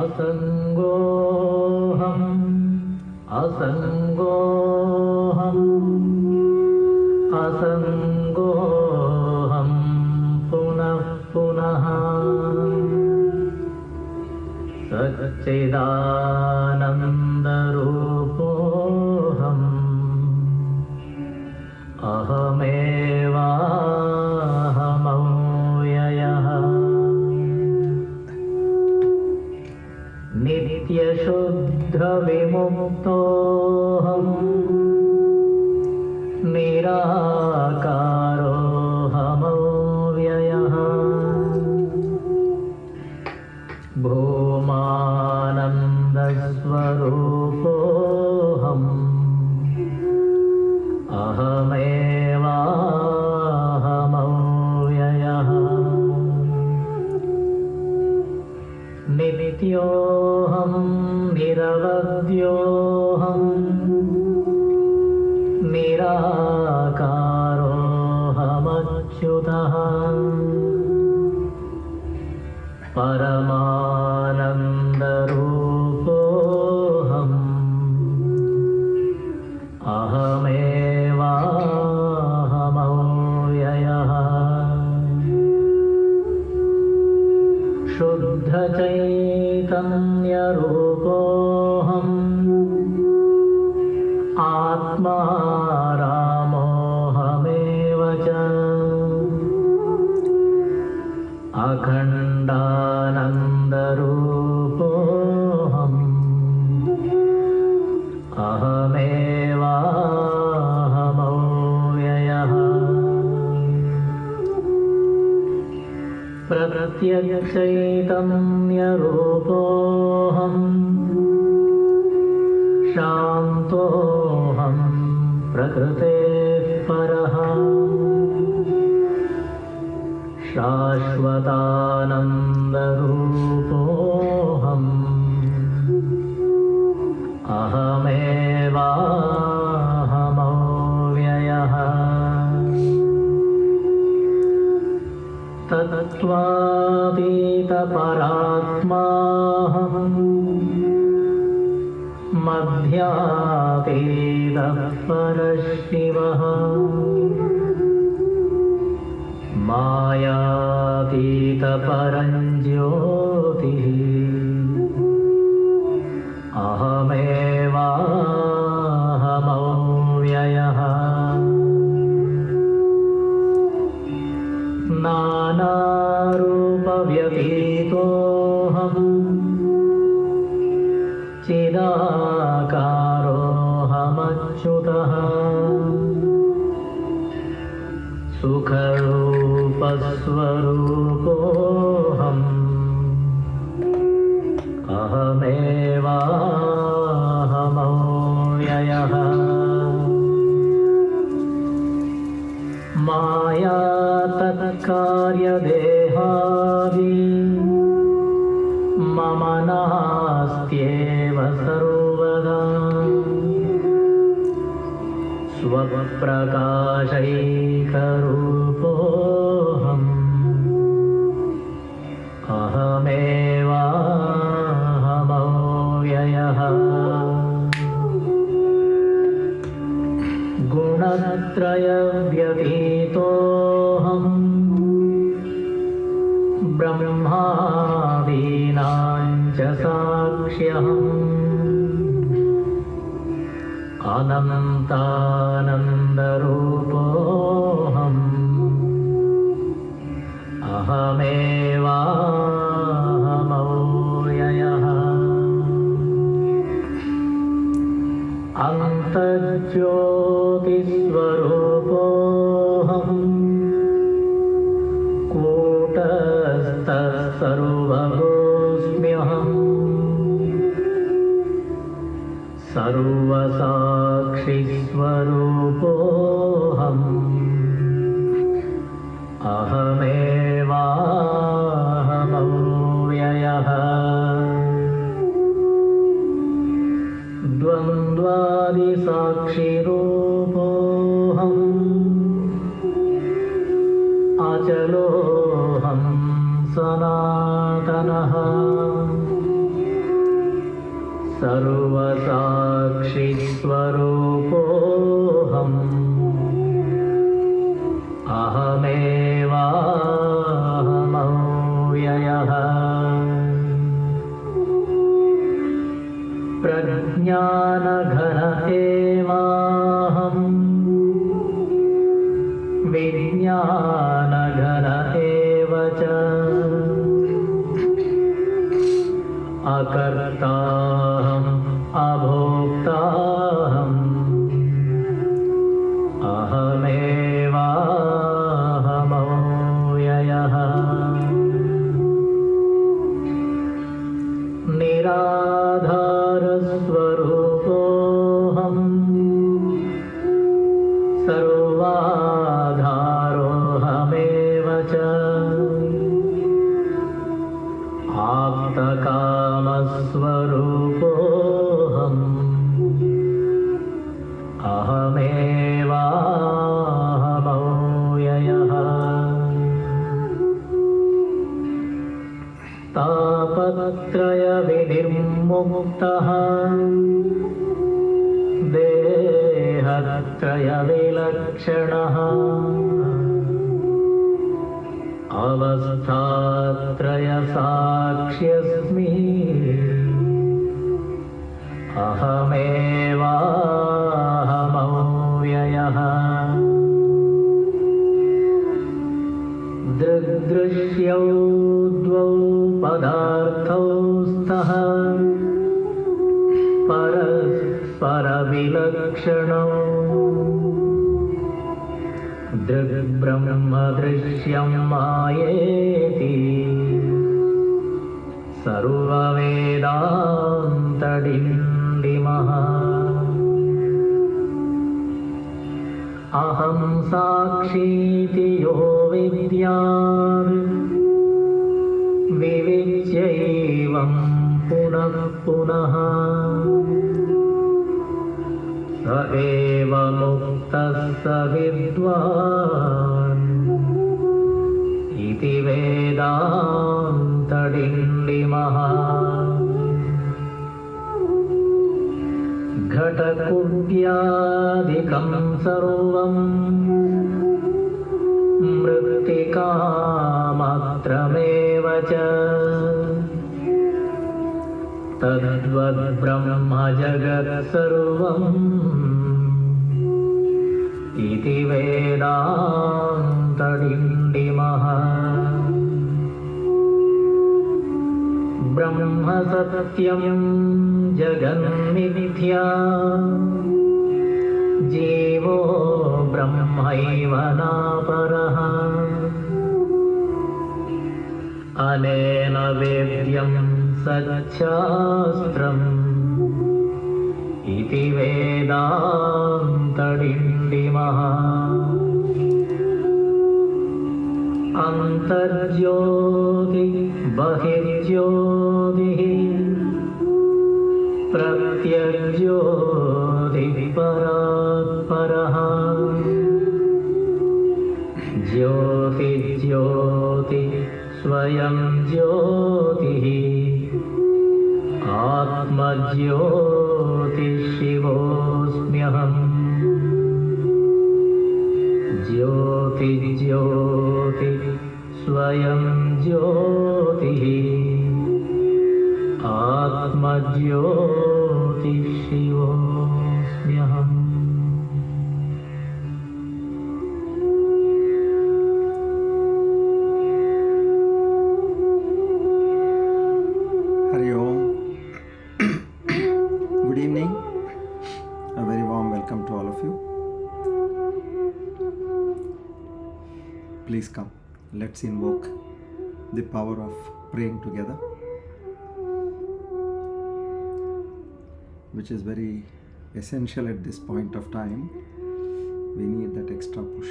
असंगोऽहम् असंगोऽहम् असंगोऽहम् पुनः पुनः सच्चिदानन्दरूपोऽहम् अहमेवाहमव्ययः नित्यशुद्धविमुक्तोऽहम् निराकारोऽहमव्ययः भूमानन्दस्वरूपोऽहम् अहमेवाहमव्ययः नित्योऽहम् निरवध्योऽहम् निराकारोऽहमच्युतः परमानन्दरूपोऽहम् अहमेवाहमव्ययः शुद्धचैतन्यरूपोऽहम् आत्मा रामोऽहमेव च अखण्डानन्दरूपोऽहम् अहमेवाहमव्ययः प्रत्यक्षचैतन्यरूपोऽहम् शान्तोऽहम् प्रकृतेः परः शाश्वतानन्दरूपोऽहम् अहमेवाहमव्ययः तत्त्वातीतपरात्माहम् मध्यातीतः परशिवः मायातीतपरञ्ज्योतिः अहमेवाहमव्ययः नानारूपव्यतीतोऽहम् चिदाकारोऽहमच्युतः सुखरूपस्वरूपोऽहम् अहमेवाहमव्ययः माया तत्कार्यदेहादि मम नास्त्येव सर्वदा स्वप्रकाशैकरूपोऽहम् अहमेवाहमव्ययः गुणत्रयव्यतीतोऽहम् ब्रह्मादीनां च साक्ष्यहम् अनन्तानन्दरूपोऽहम् अहमेवाहमव्ययः अन्तर्ज्योतिस्वरूपोऽहम् कूटस्थः सर्वगोऽस्म्यहम् सर्वसाक्षिस्वरूपोऽहम् अहमेवाहमव्ययः द्वन्द्वादिसाक्षिरूपोऽहम् अचलोऽहम् सनातनः सर्वसाक्षिस्वरूपोऽहम् अहमेवाहमव्ययः प्रज्ञानघन एवाहम् विज्ञानघन एव च अकर्ताहम् अभोक्ताहम् अहमेवाहमव्ययः निराधारस्वरूपोऽहम् सर्वाधारोऽहमेव च आप्तकामस्वरूपोऽहम् अहमेवाहमव्ययः तापत्रयविनिर्मुक्तः देहत्रयविलक्षणः अवस्थात्रयसाक्ष्यस्मि अहमेवाहमव्ययः दृग्दृश्यौ द्वौ पदार्थौ स्तः परस्परविलक्षणौ दृग्ब्रह्मदृश्यं मायेति सर्ववेदान्तडिण्डिमः अहं साक्षीति यो विद्यात् विविच्यैवं पुनः पुनः स एव मुक्तः स विद्वान् इति वेदान्तडिण्डिमः घटकुड्यादिकं सर्वं मृत्तिकामात्रमेव च तद्वद्ब्रह्म जगत्सर्वम् इति वेदान्तडिण्डिमः ब्रह्म सत्यं जगन्मिथ्या जीवो ब्रह्मैव नापरः अनेन वेद्यं सच्छास्त्रम् इति वेदान्तडिण्डिमः अन्तर्ज्योति बहिर्ज्योतिः प्रत्यग्ज्योतिः परात्परः ज्योतिज्योति स्वयं ज्योतिः आत्मज्योतिशिवोऽस्म्यहम् ज्योतिज्योति स्वयं ज्योतिः आत्मज्योतिशिवोऽस्म्यहम्। Hari Om. Good evening. A very warm welcome to all of you. Please come. Let's invoke the power of praying together, which is very essential at this point of time. We need that extra push.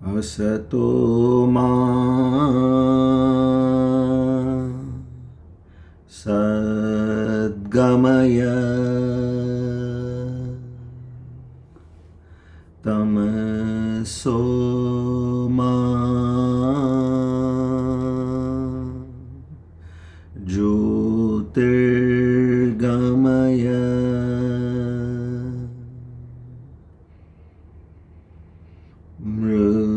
Asato ma sadgamaya tamaso ma jyotirgamaya mrityorma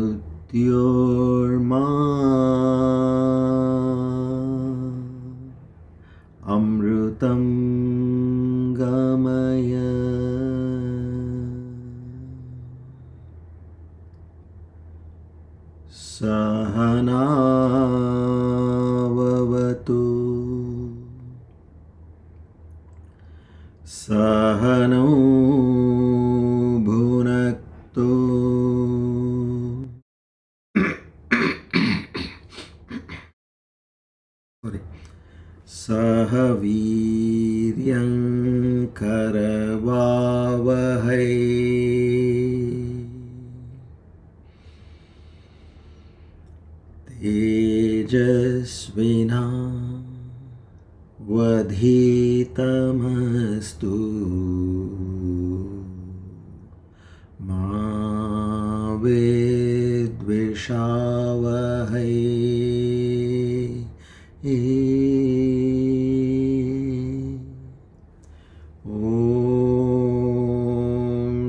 amrutam gamaya sahana vavatu sahano bhunaktu sahaviryam karavavahai tejasvina vadhitamastu ma vidvishavahai Om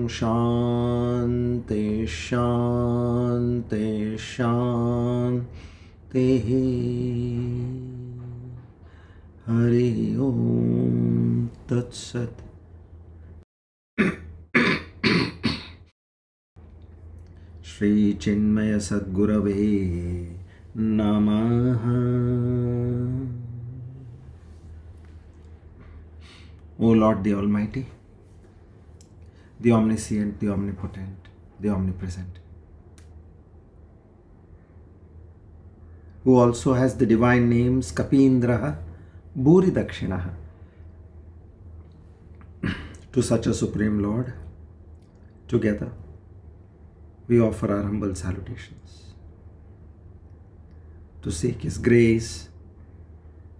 Shanti Shanti Shanti Hari Om Tat Sat. Shri Chinmaya Sadgurave Namaha. O Lord the Almighty, the Omniscient, the Omnipotent, the Omnipresent, who also has the divine names Kapindraha, Bhuridakshinaha. To such a Supreme Lord, together we offer our humble salutations to seek His grace,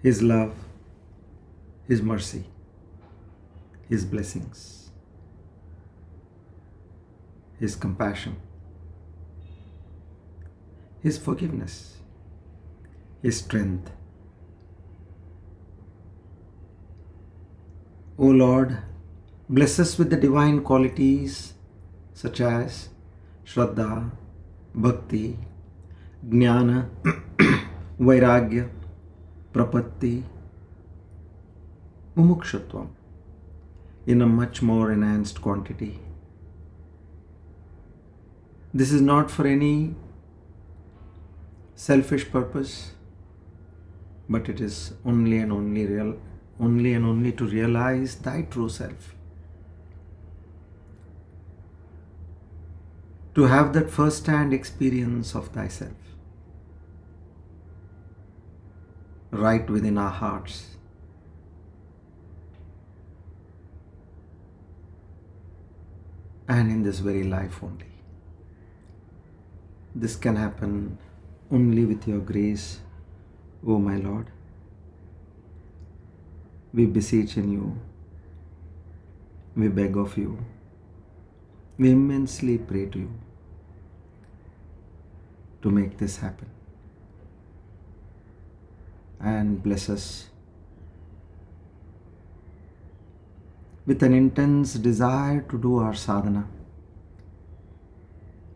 His love, His mercy, His blessings, His compassion, His forgiveness, His strength. O Lord, bless us with the divine qualities such as Shraddha, Bhakti, Jnana, Vairagya, Prapatti, Mumukshutvam in a much more enhanced quantity. This is not for any selfish purpose, but it is only and only to realize Thy true self. To have that first-hand experience of Thyself right within our hearts. And in this very life only. This can happen only with Your grace, O my Lord. We beseech in You. We beg of You. We immensely pray to You to make this happen. And bless us with an intense desire to do our sadhana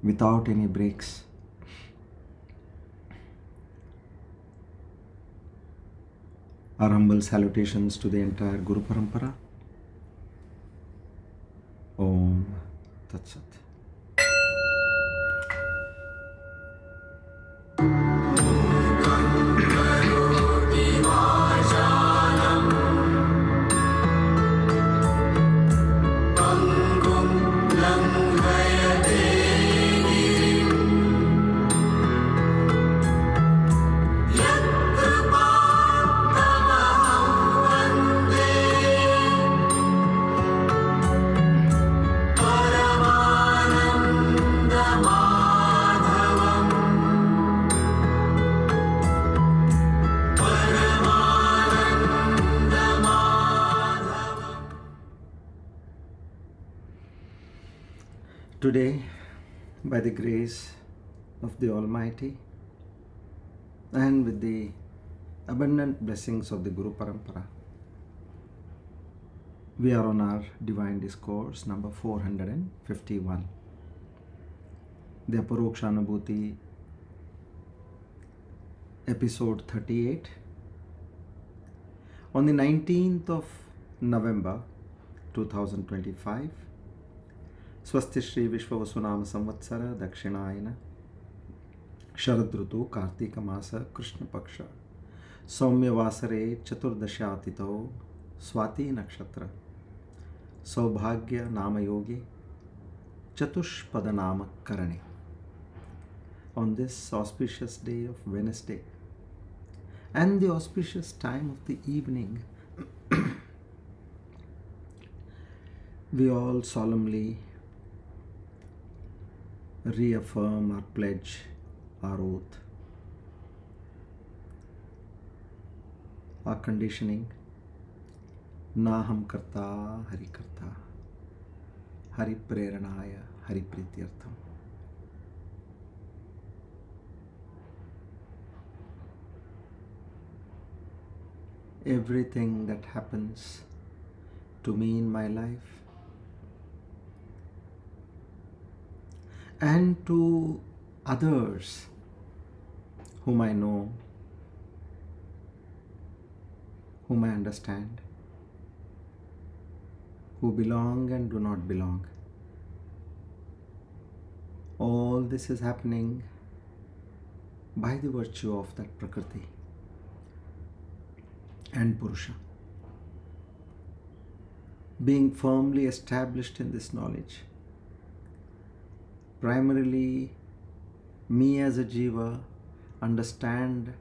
without any breaks. Our humble salutations to the entire Guru Parampara. Om Tat Sat. Today, by the grace of the Almighty and with the abundant blessings of the Guru Parampara, we are on our Divine Discourse number 451, the Aparoksha Anubhuthi, episode 38, on the 19th of November 2025. Swasti Shri Vishwavasunama Samvatsara Dakshinayana Sharadrutu Kartika Masa Krishna Paksha Saumya Vasare Chaturdashyatito Swati Nakshatra Saubhagya Nama Yogi Chatushpada Nama Karane. On this auspicious day of Wednesday and the auspicious time of the evening, we all solemnly reaffirm our pledge, our oath, our conditioning. Naham karta, hari karta, hari preranaya, hari prityartham. Everything that happens to me in my life and to others whom I know, whom I understand, who belong and do not belong. All this is happening by the virtue of that Prakriti and Purusha. Being firmly established in this knowledge, primarily me as a jiva understand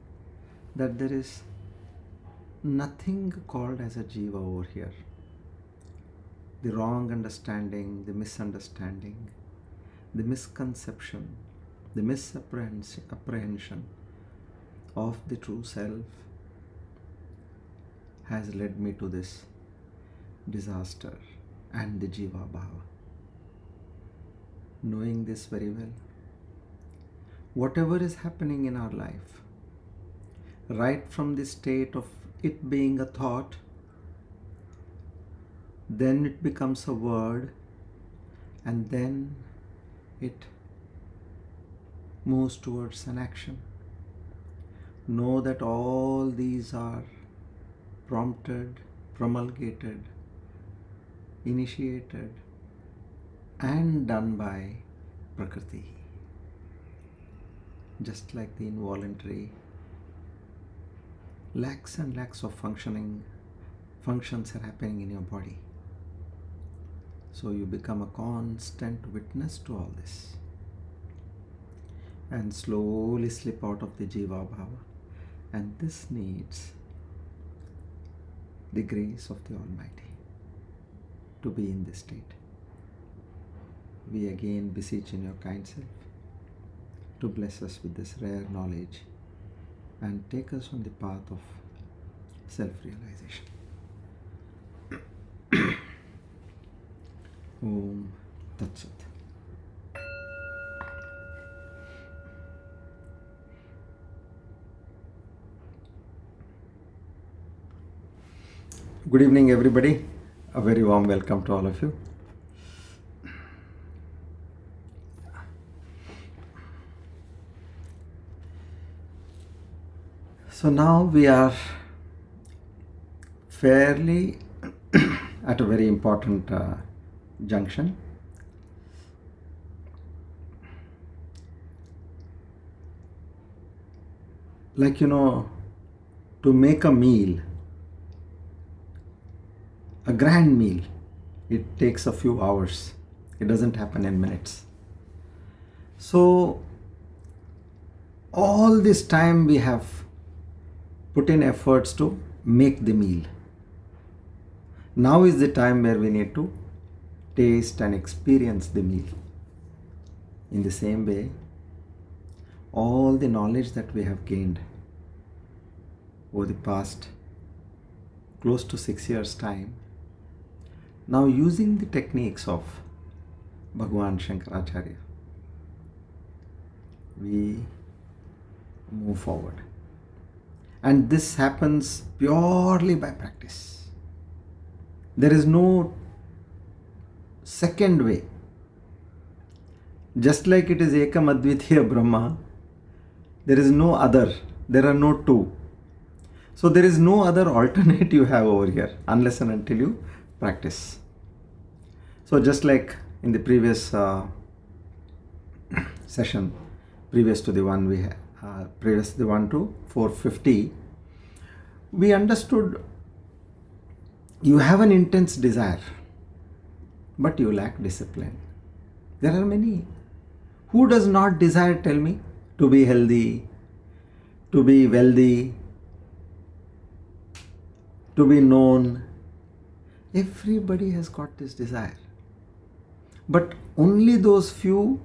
that there is nothing called as a jiva over here. The wrong understanding, the misunderstanding, the misconception, the misapprehension of the true self has led me to this disaster and the jiva bhava. Knowing this very well, whatever is happening in our life, right from the state of it being a thought, then it becomes a word, and then it moves towards an action. Know that all these are prompted, promulgated, initiated, and done by Prakriti. Just like the involuntary, lakhs and lakhs of functions are happening in your body. So you become a constant witness to all this and slowly slip out of the jiva bhava. And this needs the grace of the Almighty to be in this state. We again beseech in your kind self to bless us with this rare knowledge and take us on the path of self-realization. Om Tat Sat. Good evening, everybody. A very warm welcome to all of you. So now we are fairly at a very important junction. Like, to make a meal, a grand meal, it takes a few hours. It doesn't happen in minutes. So all this time we have put in efforts to make the meal. Now is the time where we need to taste and experience the meal. In the same way, all the knowledge that we have gained over the past close to 6 years' time, now using the techniques of Bhagavan Shankaracharya, we move forward. And this happens purely by practice. There is no second way. Just like it is Ekam Advitiya Brahma, there is no other. There are no two. So there is no other alternate you have over here unless and until you practice. So just like in the previous session, previous to the one we had, previous the one to 450, we understood you have an intense desire, but you lack discipline. There are many. Who does not desire, tell me, to be healthy, to be wealthy, to be known? Everybody has got this desire. But only those few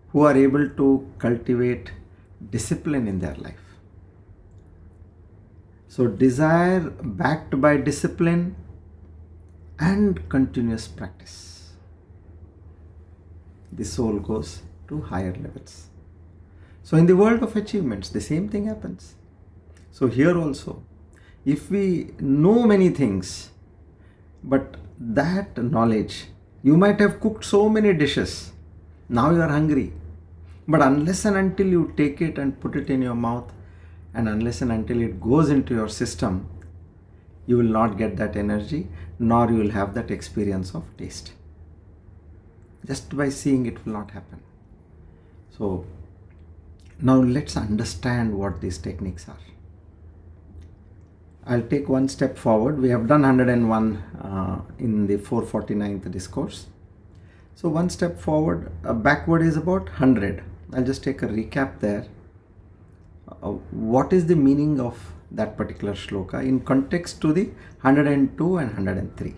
who are able to cultivate discipline in their life. So desire backed by discipline and continuous practice, the soul goes to higher levels. So in the world of achievements, the same thing happens. So here also, if we know many things, but that knowledge, you might have cooked so many dishes, now you are hungry. But unless and until you take it and put it in your mouth, and unless and until it goes into your system, you will not get that energy, nor you will have that experience of taste. Just by seeing it will not happen. So now let's understand what these techniques are. I'll take one step forward. We have done 101 in the 449th discourse. So one step forward, backward is about 100. I'll just take a recap there. What is the meaning of that particular shloka in context to the 102 and 103?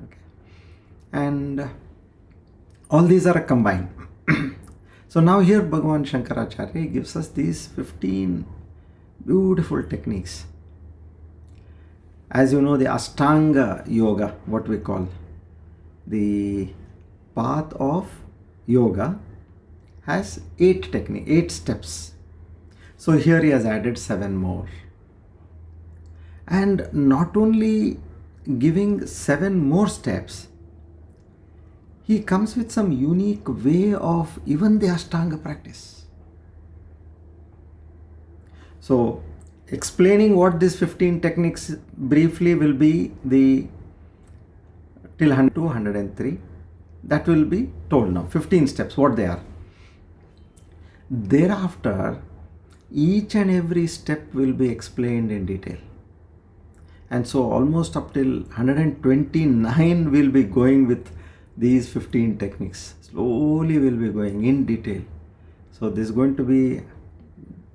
Okay. And all these are combined. So now here Bhagavan Shankaracharya gives us these 15 beautiful techniques. As you know, the Ashtanga Yoga, what we call the path of yoga, has 8 steps. So here he has added 7 more. And not only giving 7 more steps, he comes with some unique way of even the Ashtanga practice. So explaining what these 15 techniques briefly will be the till 100 to 103. That will be told now. 15 steps, what they are. Thereafter, each and every step will be explained in detail. And so almost up till 129 we'll be going with these 15 techniques. Slowly we'll be going in detail. So this is going to be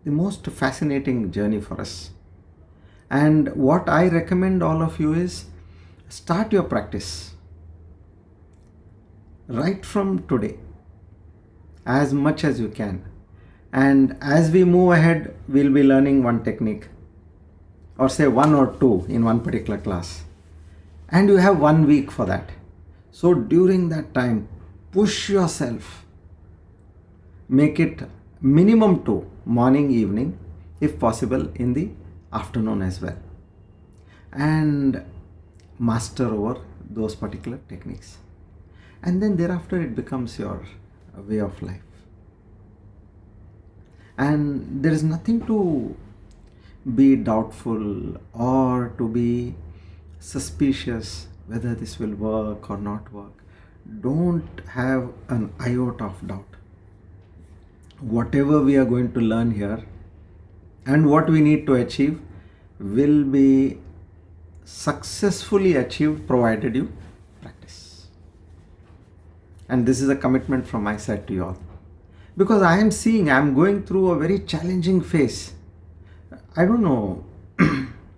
the most fascinating journey for us. And what I recommend all of you is start your practice right from today, as much as you can. And as we move ahead, we'll be learning one technique, or say 1 or 2 in one particular class. And you have 1 week for that. So during that time, push yourself. Make it minimum 2, morning, evening, if possible in the afternoon as well. And master over those particular techniques. And then thereafter it becomes your way of life. And there is nothing to be doubtful or to be suspicious whether this will work or not work. Don't have an iota of doubt. Whatever we are going to learn here and what we need to achieve will be successfully achieved provided you practice. And this is a commitment from my side to you all. Because I am going through a very challenging phase. I don't know,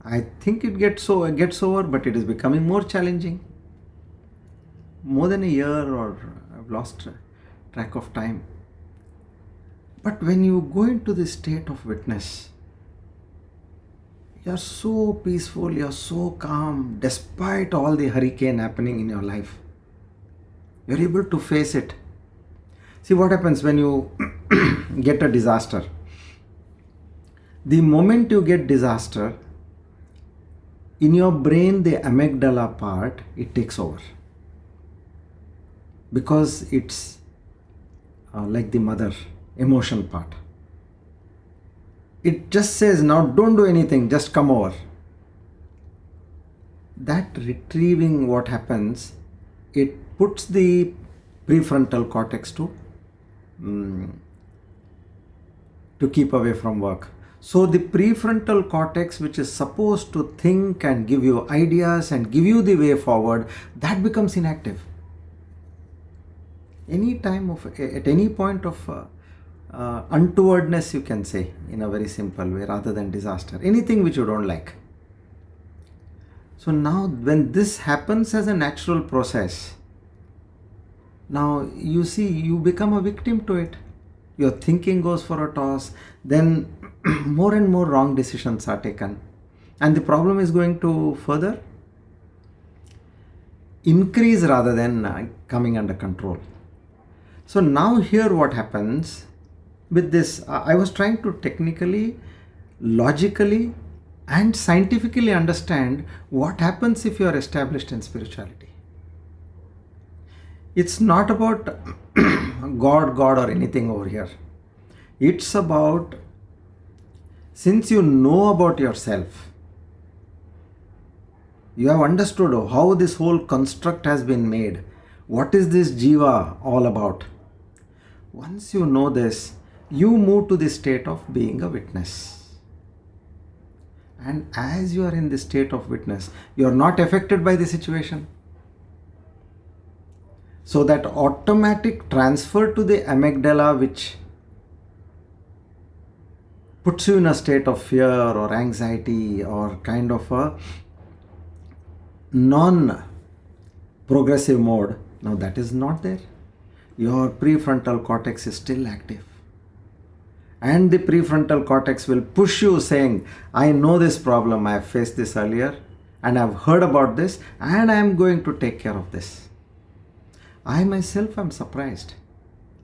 I think it gets over, but it is becoming more challenging. More than a year, or I've lost track of time. But when you go into this state of witness, you're so peaceful, you're so calm, despite all the hurricane happening in your life. You're able to face it. See what happens when you get a disaster. The moment you get disaster, in your brain, the amygdala part, it takes over. Because it's like the mother emotion part. It just says, now don't do anything, just come over. That retrieving, what happens, it puts the prefrontal cortex to keep away from work. So the prefrontal cortex, which is supposed to think and give you ideas and give you the way forward, that becomes inactive. At any point of untowardness, you can say, in a very simple way, rather than disaster, anything which you don't like. So now when this happens as a natural process, now you see, you become a victim to it. Your thinking goes for a toss, then more and more wrong decisions are taken, and the problem is going to further increase rather than coming under control. So now here what happens with this, I was trying to technically, logically and scientifically understand what happens if you are established in spirituality. It's not about God or anything over here. It's about, since you know about yourself, you have understood how this whole construct has been made. What is this jiva all about? Once you know this, you move to the state of being a witness. And as you are in the state of witness, you are not affected by the situation. So that automatic transfer to the amygdala, which puts you in a state of fear or anxiety or kind of a non-progressive mode, now that is not there. Your prefrontal cortex is still active. And the prefrontal cortex will push you saying, I know this problem, I have faced this earlier, and I have heard about this, and I am going to take care of this. I myself am surprised.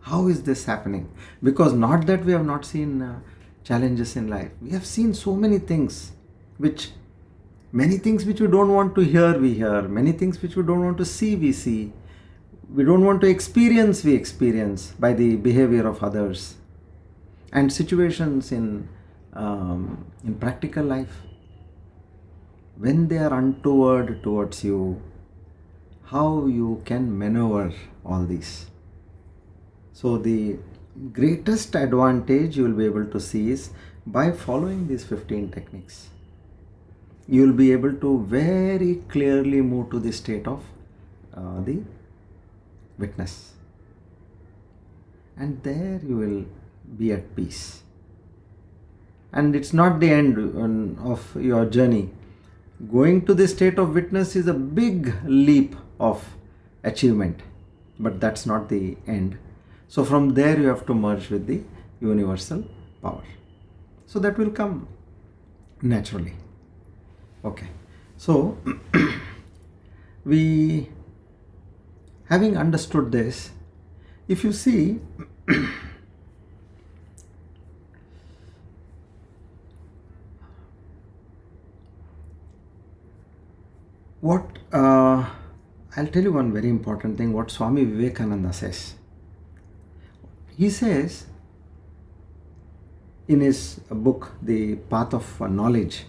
How is this happening? Because not that we have not seen challenges in life. We have seen so many things, many things which we don't want to hear, we hear. Many things which we don't want to see, we see. We don't want to experience, we experience by the behavior of others. And situations in practical life, when they are untoward towards you, how you can maneuver all these. So the greatest advantage you will be able to see is by following these 15 techniques. You will be able to very clearly move to the state of the witness. And there you will be at peace. And it's not the end of your journey. Going to the state of witness is a big leap of achievement, but that's not the end. So from there you have to merge with the universal power. So that will come naturally. Okay. So we, having understood this, if you see, I'll tell you one very important thing, what Swami Vivekananda says. He says in his book, The Path of Knowledge,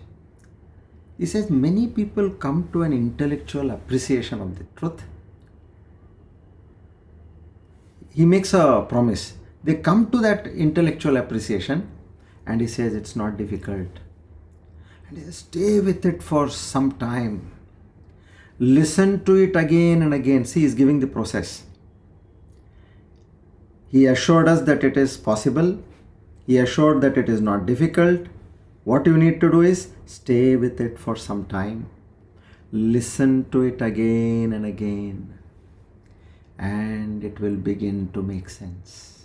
he says many people come to an intellectual appreciation of the truth. He makes a promise. They come to that intellectual appreciation and he says it's not difficult. And he says stay with it for some time. Listen to it again and again. See, he's giving the process. He assured us that it is possible. He assured that it is not difficult. What you need to do is stay with it for some time. Listen to it again and again. And it will begin to make sense.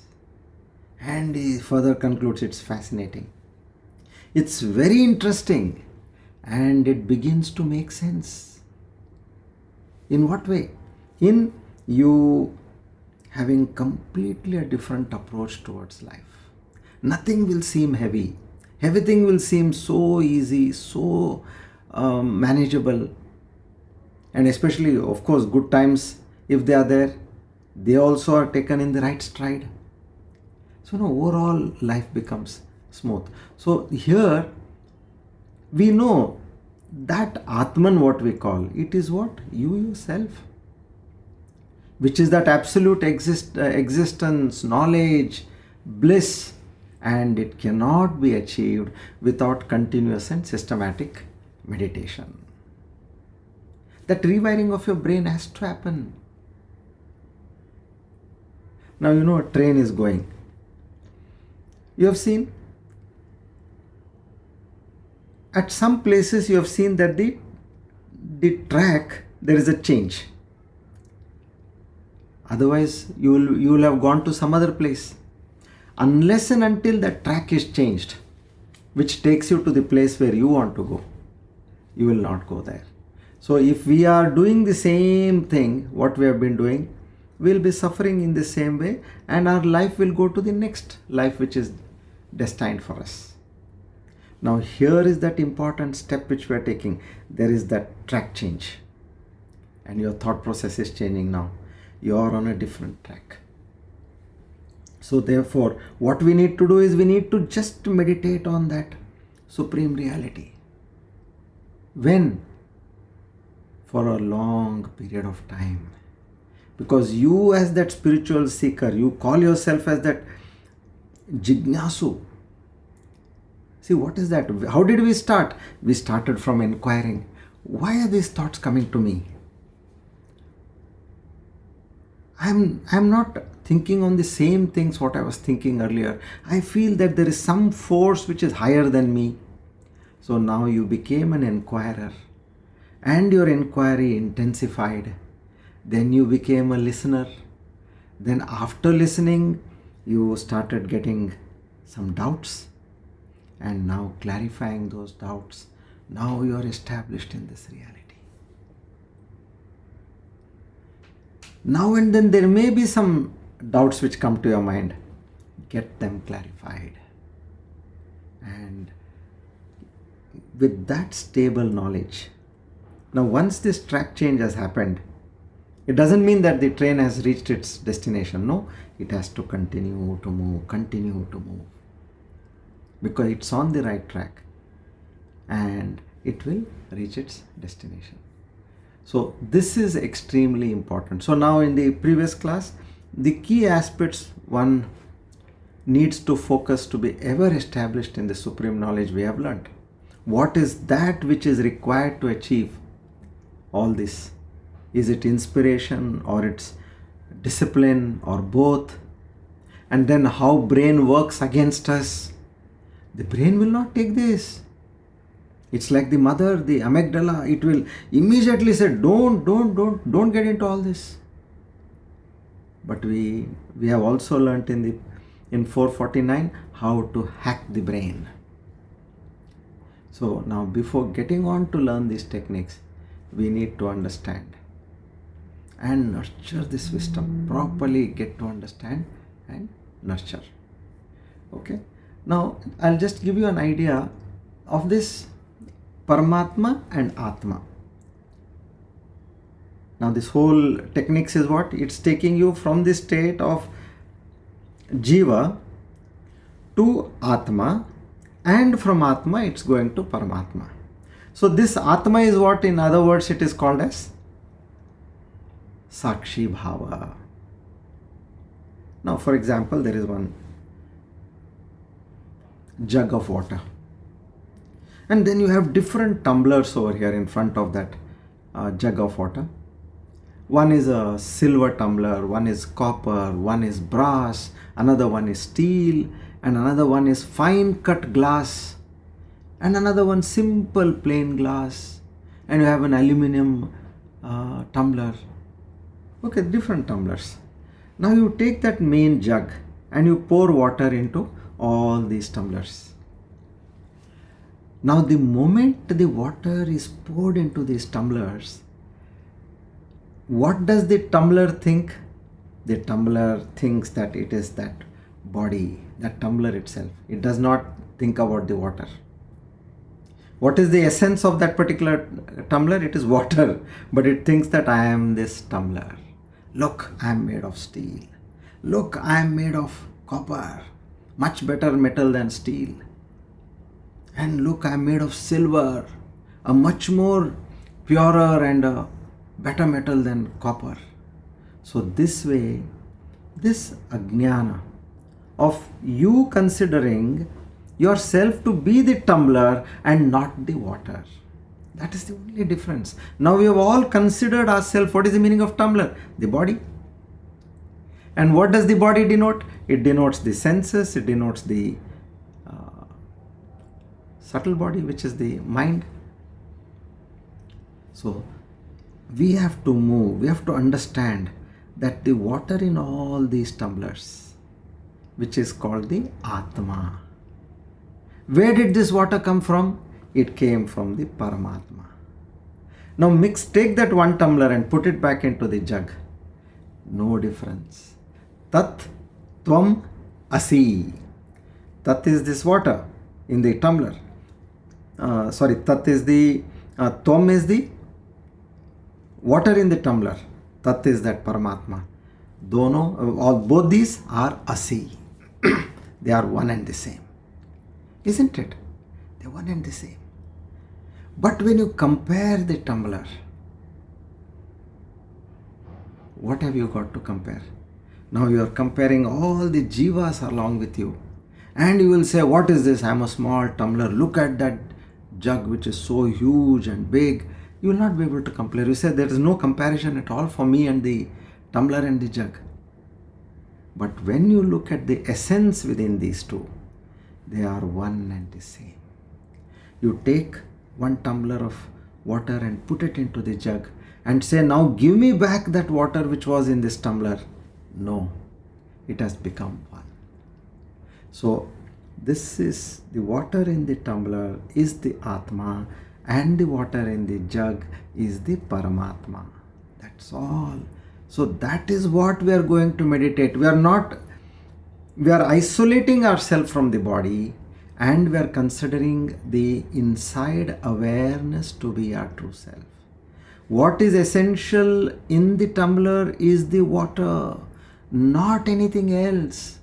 And he further concludes, it's fascinating. It's very interesting. And it begins to make sense. In what way? In you having completely a different approach towards life. Nothing will seem heavy. Everything will seem so easy, so manageable. And especially, of course, good times, if they are there, they also are taken in the right stride. So now overall life becomes smooth. So here we know that Atman, what we call, it is what? You yourself. Which is that absolute existence, knowledge, bliss, and it cannot be achieved without continuous and systematic meditation. That rewiring of your brain has to happen. Now you know a train is going. You have seen at some places you have seen that the track, there is a change. Otherwise you will have gone to some other place. Unless and until that track is changed, which takes you to the place where you want to go, you will not go there. So if we are doing the same thing, what we have been doing, we will be suffering in the same way, and our life will go to the next life which is destined for us. Now here is that important step which we are taking. There is that track change, and your thought process is changing now. You are on a different track. So therefore, what we need to do is we need to just meditate on that supreme reality. When? For a long period of time. Because you as that spiritual seeker, you call yourself as that jignasu. See, what is that? How did we start? We started from inquiring. Why are these thoughts coming to me? I'm not thinking on the same things what I was thinking earlier. I feel that there is some force which is higher than me. So now you became an inquirer, and your inquiry intensified. Then you became a listener. Then after listening, you started getting some doubts, and now clarifying those doubts. Now you are established in this reality. Now and then there may be some doubts which come to your mind. Get them clarified. And with that stable knowledge, now once this track change has happened, it doesn't mean that the train has reached its destination. No, it has to continue to move, because it's on the right track and it will reach its destination. So this is extremely important. So now in the previous class, the key aspects one needs to focus to be ever established in the supreme knowledge we have learned. What is that which is required to achieve all this? Is it inspiration, or it's discipline, or both? And then how brain works against us. The brain will not take this. It's like the mother, the amygdala, it will immediately say, don't get into all this. But we have also learnt in 449 how to hack the brain. So now before getting on to learn these techniques, we need to understand and nurture this wisdom. Properly get to understand and nurture. Okay. Now I'll just give you an idea of this Paramatma and Atma. Now this whole techniques is what? It's taking you from the state of Jiva to Atma, and from Atma it's going to Paramatma. So this Atma is what, in other words, it is called as Sakshi Bhava. Now for example, there is one jug of water, and then you have different tumblers over here in front of that jug of water. One is a silver tumbler, one is copper, one is brass, another one is steel, and another one is fine cut glass, and another one simple plain glass, and you have an aluminum tumbler. Okay, different tumblers. Now you take that main jug and you pour water into all these tumblers. Now the moment the water is poured into these tumblers, what does the tumbler think? The tumbler thinks that it is that body, that tumbler itself. It does not think about the water. What is the essence of that particular tumbler? It is water, but it thinks that I am this tumbler. Look, I am made of steel. Look, I am made of copper, much better metal than steel. And look, I am made of silver, a much more purer and a better metal than copper. So this way, this ajnana of you considering yourself to be the tumbler and not the water. That is the only difference. Now we have all considered ourselves. What is the meaning of tumbler? The body. And what does the body denote? It denotes the senses, it denotes the subtle body, which is the mind. So we have to move, we have to understand that the water in all these tumblers, which is called the Atma. Where did this water come from? It came from the Paramatma. Now take that one tumbler and put it back into the jug. No difference. Tat Tvam Asi. Tat is this water in the tumbler. Tat is the, Tvam is the water in the tumbler. Tat is that Paramatma. Both these are Asi. They are one and the same. Isn't it? They are one and the same. But when you compare the tumbler, what have you got to compare? Now you are comparing all the jivas along with you. And you will say, what is this? I am a small tumbler. Look at that jug which is so huge and big. You will not be able to compare. You say there is no comparison at all for me and the tumbler and the jug. But when you look at the essence within these two, they are one and the same. You take one tumbler of water and put it into the jug and say, now give me back that water which was in this tumbler. No, it has become one. So this is the water in the tumbler is the Atma and the water in the jug is the Paramatma. That's all. So that is what we are going to meditate. We are isolating ourselves from the body and we are considering the inside awareness to be our true self. What is essential in the tumbler is the water, not anything else.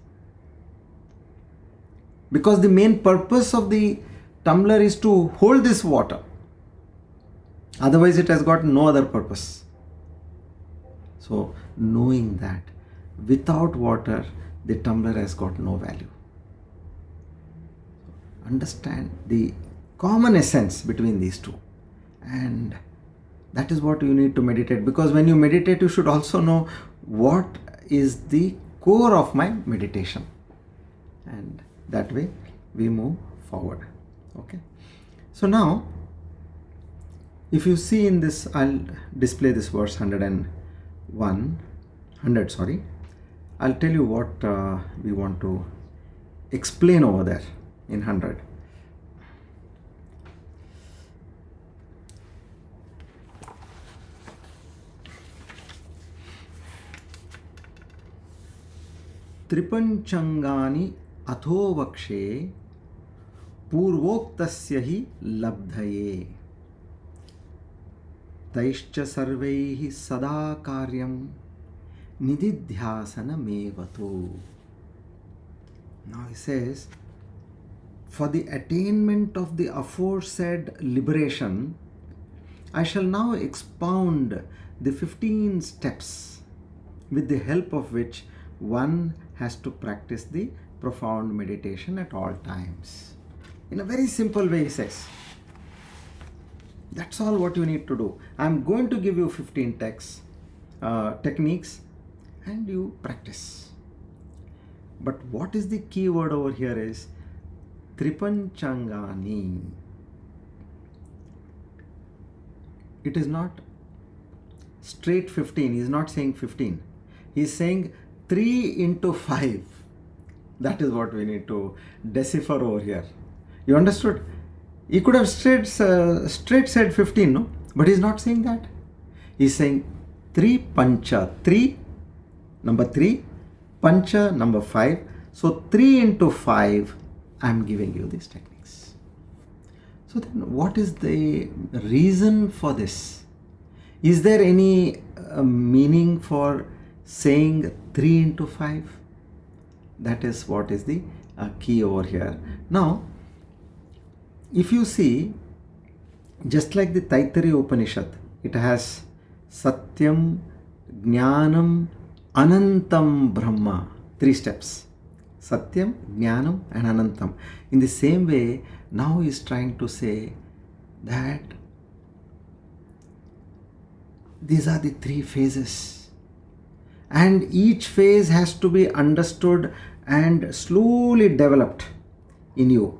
Because the main purpose of the tumbler is to hold this water. Otherwise it has got no other purpose. So knowing that without water, the tumbler has got no value. Understand the common essence between these two. And that is what you need to meditate. Because when you meditate, you should also know what is the core of my meditation. And that way we move forward. Okay. So now, if you see in this, I'll display this verse 100. I'll tell you what we want to explain over there in 100. Tripanchangani atho vakshe पूर्वोक्तस्य हि लब्धये तैश्च सर्वैः सदा कार्यं निदिध्यासनमेवतो. Now he says, for the attainment of the aforesaid liberation, I shall now expound the 15 steps with the help of which one has to practice the profound meditation at all times. In a very simple way, he says. That's all what you need to do. I'm going to give you 15 techniques and you practice. But what is the key word over here is Tripanchangani. It is not straight 15. He is not saying 15. He is saying 3 into 5. That is what we need to decipher over here. You understood? He could have straight said 15, no? But he's not saying that. He's saying 3 pancha. 3, number 3, pancha, number 5. So 3 into 5, I am giving you these techniques. So then what is the reason for this? Is there any meaning for saying 3 into 5? That is what is the key over here. Now, if you see, just like the Taittiriya Upanishad, it has Satyam, Jnanam, Anantam Brahma. 3 steps. Satyam, Jnanam and Anantam. In the same way, now he is trying to say that these are the 3 phases. And each phase has to be understood and slowly developed in you.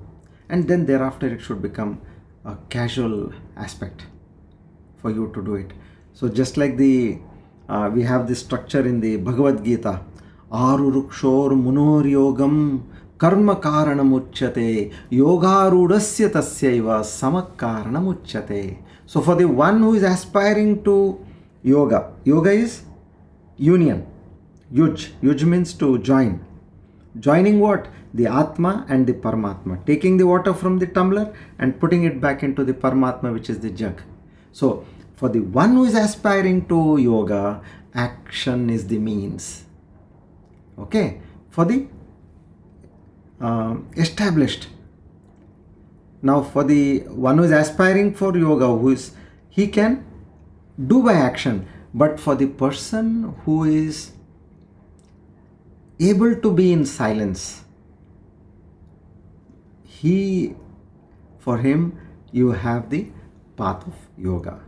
And then thereafter it should become a casual aspect for you to do it. So just like we have this structure in the Bhagavad Gita, Arurukshor munor yogam karma karanam uchyate yogarudasya tasyaiva samakaranam uchyate. So for the one who is aspiring to yoga, yoga is union. Yuj means to join. Joining what? The Atma and the Paramatma. Taking the water from the tumbler and putting it back into the Paramatma, which is the jug. So for the one who is aspiring to yoga, action is the means. Okay? For the established. Now for the one who is aspiring for yoga, he can do by action. But for the person who is able to be in silence, for him, you have the path of yoga.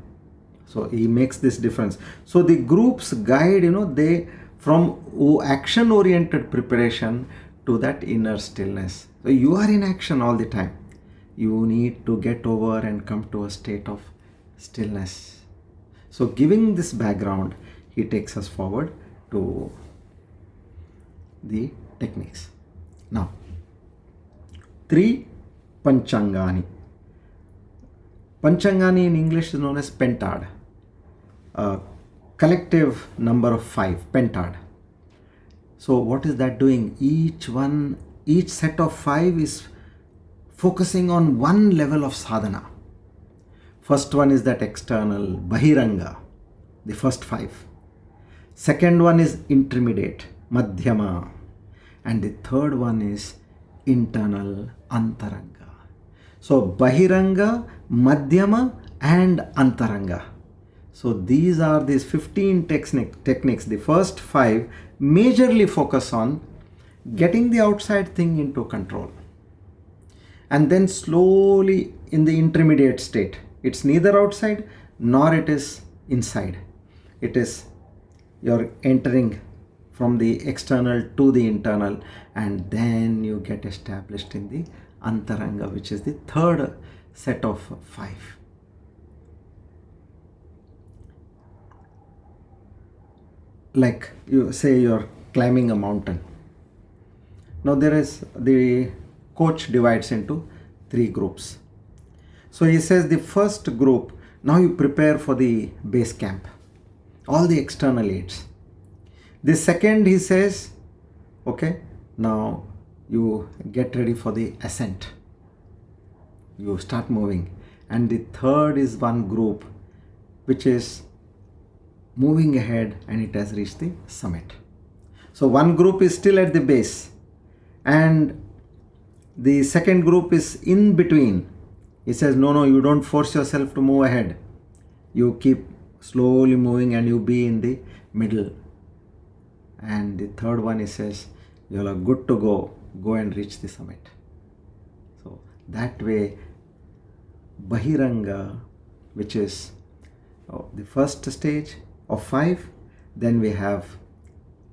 So he makes this difference. So the groups guide, they from action oriented preparation to that inner stillness. So you are in action all the time. You need to get over and come to a state of stillness. So giving this background, he takes us forward to the techniques. Now, 3 Panchangani. Panchangani in English is known as pentad. Collective number of 5, pentad. So what is that doing? Each set of 5 is focusing on one level of sadhana. First one is that external, Bahiranga, the first 5. Second one is intermediate, Madhyama. And the third one is internal, Antaranga. So Bahiranga, Madhyama and Antaranga. So these are these 15 techniques. The first 5 majorly focus on getting the outside thing into control. And then slowly in the intermediate state, it's neither outside nor it is inside. It is you're entering from the external to the internal, and then you get established in the Antaranga, which is the third set of 5. Like you say you're climbing a mountain. Now the coach divides into 3 groups. So he says the first group, now you prepare for the base camp, all the external aids. The second, he says, okay, now you get ready for the ascent. You start moving. And the third is one group which is moving ahead and it has reached the summit. So one group is still at the base and the second group is in between. He says, no, you don't force yourself to move ahead. You keep slowly moving and you be in the middle. And the third one, he says, you are good to go and reach the summit. So that way, Bahiranga, which is the first stage of 5, then we have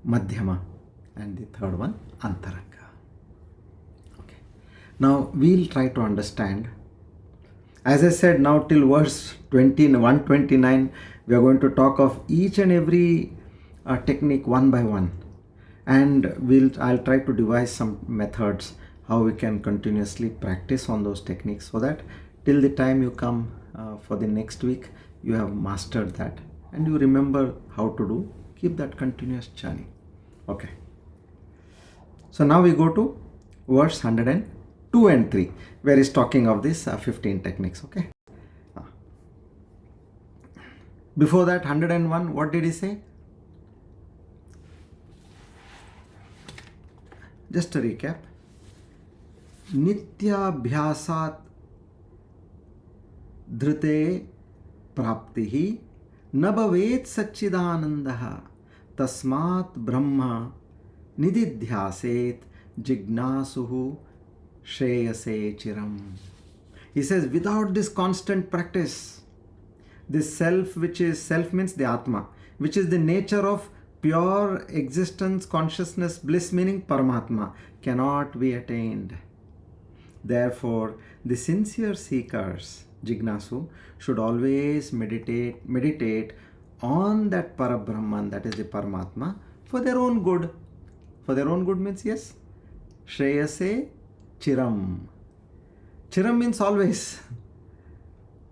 Madhyama, and the third one, Antaranga. Okay. Now we'll try to understand. As I said, now till verse 129, we are going to talk of each and every technique one by one, and I'll try to devise some methods how we can continuously practice on those techniques, so that till the time you come for the next week, you have mastered that and you remember how to do, keep that continuous journey. Okay. So now we go to verse 102 and 3, where he's talking of these 15 techniques. Okay. Before that, 101, what did he say? Just a recap. Nityabhyasat dhrute praptihi na bhavet satchidanandaha tasmat brahma nididhyaset jignasuhu shreyase chiram. He says, without this constant practice, this self, which is self means the Atma, which is the nature of pure existence, consciousness, bliss, meaning Paramatma, cannot be attained. Therefore, the sincere seekers, Jignasu, should always meditate on that Parabrahman, that is the Paramatma, for their own good. For their own good means, yes, Shreyase Chiram. Chiram means always.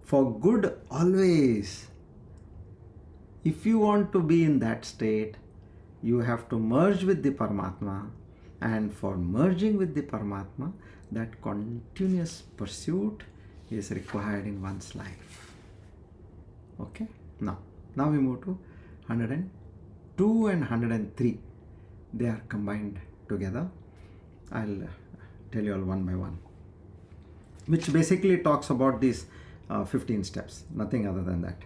For good always. If you want to be in that state, you have to merge with the Paramatma, and for merging with the Paramatma, that continuous pursuit is required in one's life. Okay? Now we move to 102 and 103. They are combined together. I'll tell you all one by one, which basically talks about these 15 steps, nothing other than that.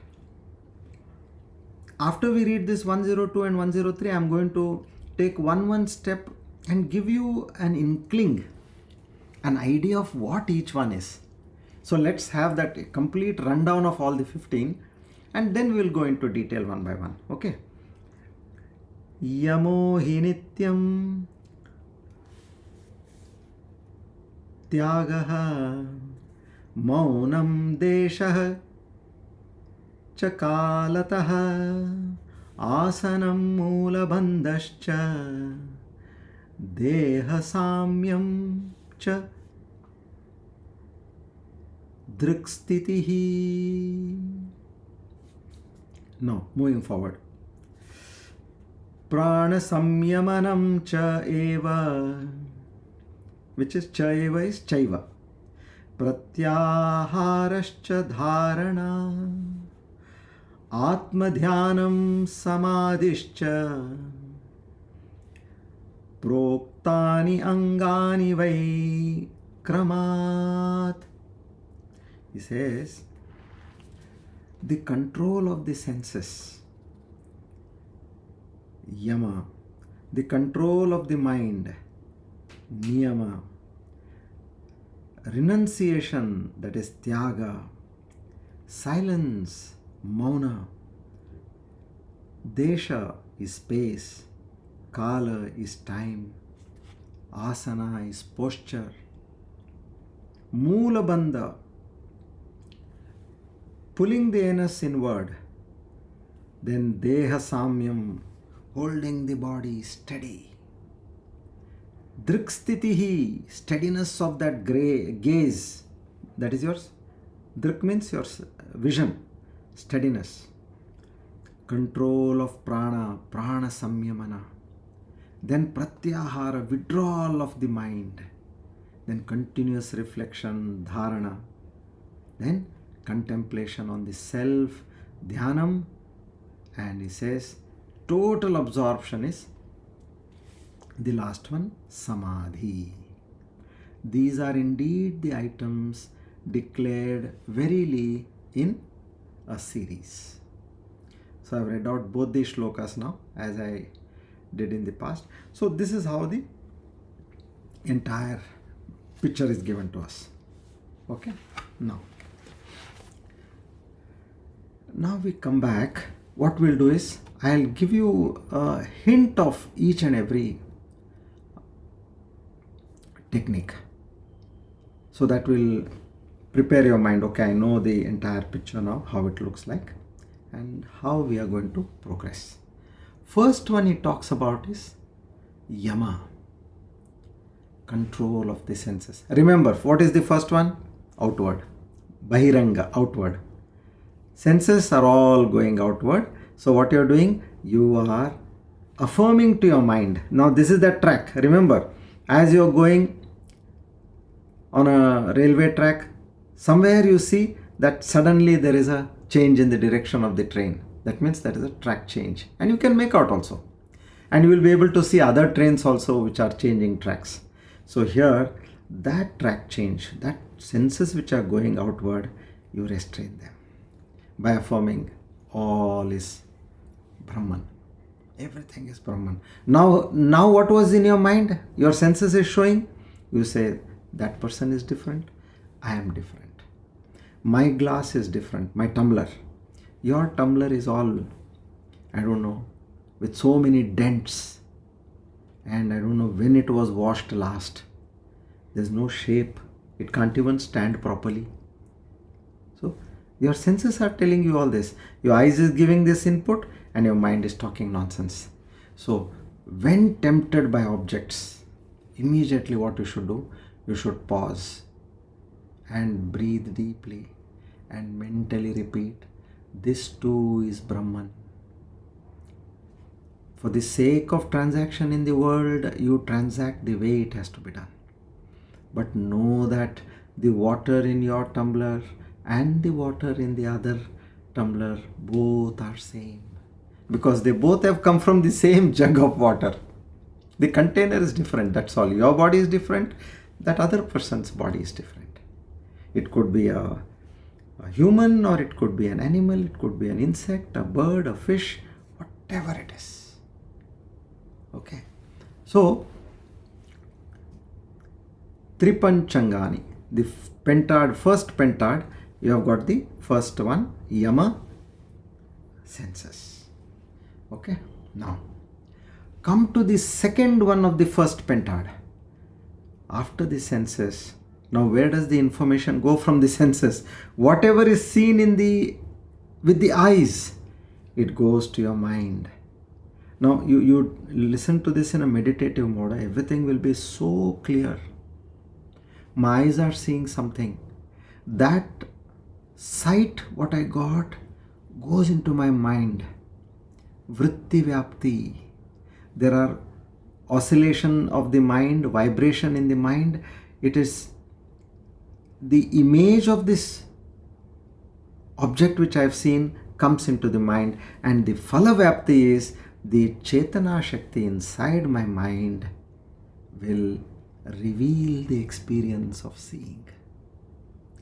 After we read this 102 and 103, I'm going to take one step and give you an inkling, an idea of what each one is. So let's have that complete rundown of all the 15, and then we'll go into detail one by one. Okay. Yamo hi nityam tyagaha maunam deshah chakalatah asanam moolabandhascha deha samyam cha drikstitihi. Now, moving forward. Prana samyamanam cha eva, which is cha eva is chaiva. Pratyaharascha dharana, atmadhyanam samadhischa, proktani angani vai kramat. He says, the control of the senses, yama, the control of the mind, niyama, renunciation, that is tyaga, silence, mauna, desha is space, kala is time, asana is posture, moolabandha, pulling the anus inward, then deha samyam, holding the body steady, drikstitihi, steadiness of that gaze, that is yours. Drik means your vision, steadiness, control of prana, prana samyamana, then pratyahara, withdrawal of the mind, then continuous reflection, dharana, then contemplation on the self, dhyanam, and he says total absorption is the last one, samadhi. These are indeed the items declared verily in a series. So I've read out both the shlokas now, as I did in the past. So this is how the entire picture is given to us. Okay? Now we come back. What we'll do is, I'll give you a hint of each and every technique, so that will prepare your mind. Okay, I know the entire picture now, how it looks like and how we are going to progress. First one he talks about is yama, control of the senses. Remember, what is the first one? Outward, bahiranga, outward. Senses are all going outward. So what you're doing, you are affirming to your mind. Now this is that track. Remember, as you're going on a railway track, somewhere you see that suddenly there is a change in the direction of the train. That means there is a track change, and you can make out also. And you will be able to see other trains also which are changing tracks. So here, that track change, that senses which are going outward, you restrain them by affirming all is Brahman. Everything is Brahman. Now what was in your mind? Your senses is showing. You say, that person is different. I am different. My glass is different. My tumbler. Your tumbler is all, I don't know, with so many dents. And I don't know when it was washed last. There's no shape. It can't even stand properly. So your senses are telling you all this. Your eyes is giving this input and your mind is talking nonsense. So when tempted by objects, immediately what you should do, you should pause and breathe deeply and mentally repeat, this too is Brahman. For the sake of transaction in the world, you transact the way it has to be done. But know that the water in your tumbler and the water in the other tumbler both are same. Because they both have come from the same jug of water. The container is different, that's all. Your body is different, that other person's body is different. It could be a human, or it could be an animal, it could be an insect, a bird, a fish, whatever it is. Okay. So, Tripanchangani, the pentad, first pentad, you have got the first one, Yama, senses. Okay. Now, come to the second one of the first pentad. After the senses, now where does the information go from the senses? Whatever is seen with the eyes, it goes to your mind. Now you listen to this in a meditative mode, everything will be so clear. My eyes are seeing something. That sight, what I got, goes into my mind. Vritti Vyapti. There are oscillation of the mind, vibration in the mind. It is the image of this object which I have seen comes into the mind, and the Phala Vyapti is the Chetana Shakti inside my mind will reveal the experience of seeing.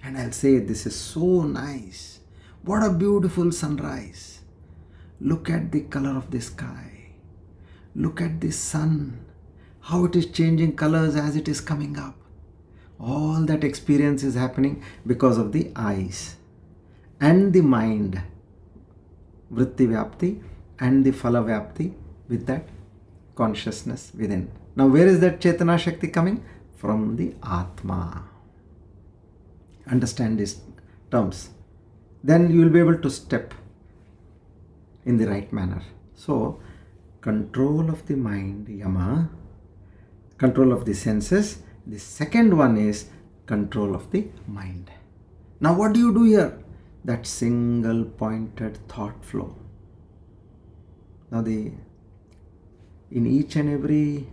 And I'll say, this is so nice. What a beautiful sunrise. Look at the color of the sky. Look at the sun. How it is changing colors as it is coming up. All that experience is happening because of the eyes and the mind. Vritti Vyapti and the Phala Vyapti with that consciousness within. Now where is that Chetana Shakti coming? From the Atma. Understand these terms. Then you will be able to step in the right manner. So, control of the mind, Yama, control of the senses. The second one is control of the mind. Now what do you do here? That single pointed thought flow. Now in each and every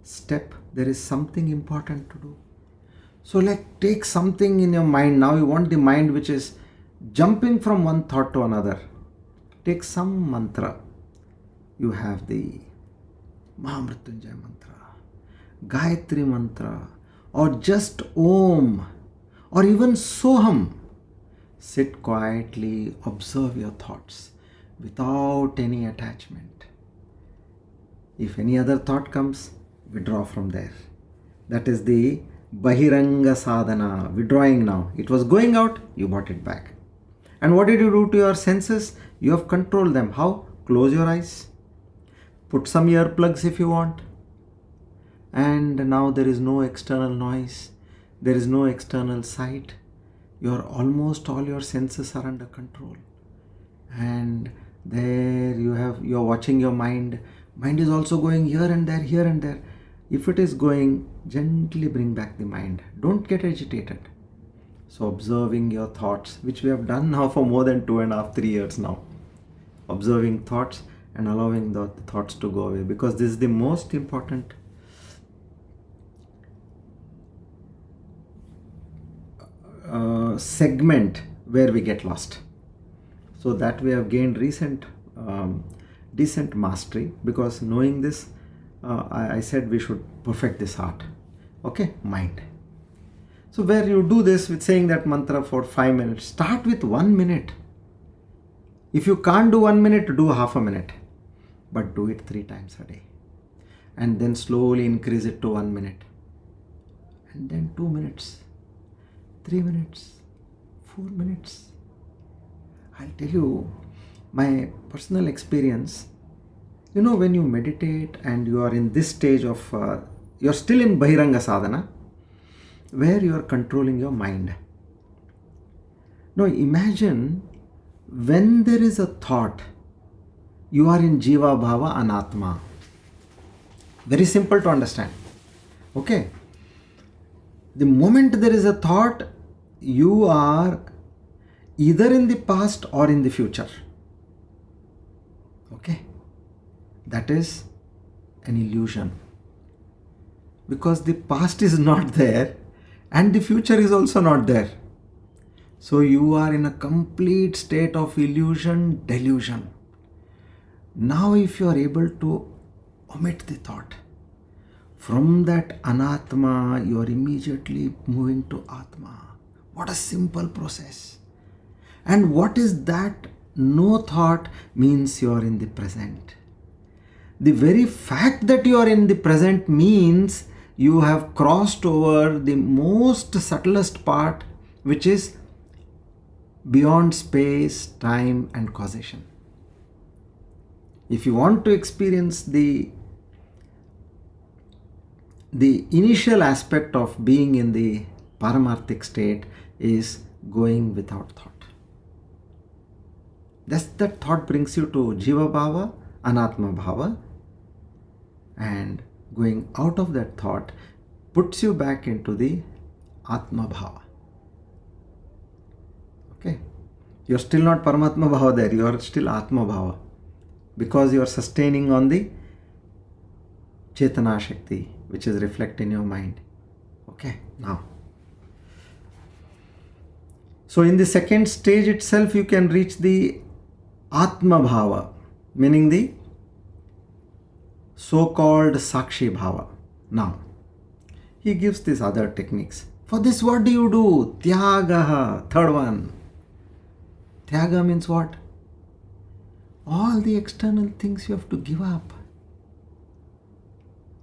step there is something important to do. So take something in your mind. Now you want the mind which is jumping from one thought to another. Take some mantra. You have the Mahamrityunjaya mantra, Gayatri mantra, or just Om, or even Soham. Sit quietly, observe your thoughts without any attachment. If any other thought comes, withdraw from there. That is the Bahiranga sadhana, withdrawing now. It was going out, you brought it back. And what did you do to your senses? You have controlled them. How? Close your eyes. Put some earplugs if you want. And now there is no external noise. There is no external sight. Almost all your senses are under control. And there you're watching your mind. Mind is also going here and there, here and there. If it is going, gently bring back the mind. Don't get agitated. So observing your thoughts, which we have done now for more than 2.5-3 years now. observing thoughts and allowing the thoughts to go away, because this is the most important segment where we get lost. So that we have gained decent mastery, because knowing this, I said we should perfect this art. Okay, mind. So where you do this with saying that mantra for 5 minutes, start with 1 minute. If you can't do 1 minute, do half a minute, but do it 3 times a day. And then slowly increase it to 1 minute. And then 2 minutes, 3 minutes, 4 minutes. I'll tell you my personal experience. You know, when you meditate and you are in this stage of, you're still in Bahiranga Sadhana, where you are controlling your mind. Now imagine when there is a thought, you are in Jiva Bhava Anatma. Very simple to understand. Okay. The moment there is a thought, you are either in the past or in the future. Okay. That is an illusion. Because the past is not there and the future is also not there. So you are in a complete state of illusion, delusion. Now if you are able to omit the thought, from that anatma you are immediately moving to atma. What a simple process. And what is that? No thought means you are in the present. The very fact that you are in the present means you have crossed over the most subtlest part, which is beyond space, time and causation. If you want to experience the initial aspect of being in the paramarthic state is going without thought. That thought brings you to Jiva Bhava, Anatma Bhava, and going out of that thought puts you back into the Atma Bhava. Okay. You're still not Paramatma Bhava there, you are still Atma Bhava, because you are sustaining on the Chetana Shakti, which is reflected in your mind. Okay, now. So in the second stage itself, you can reach the Atma Bhava, meaning the so-called Sakshi Bhava. Now, he gives these other techniques. For this, what do you do? Tyagaha, third one. Tyaga means what? All the external things you have to give up.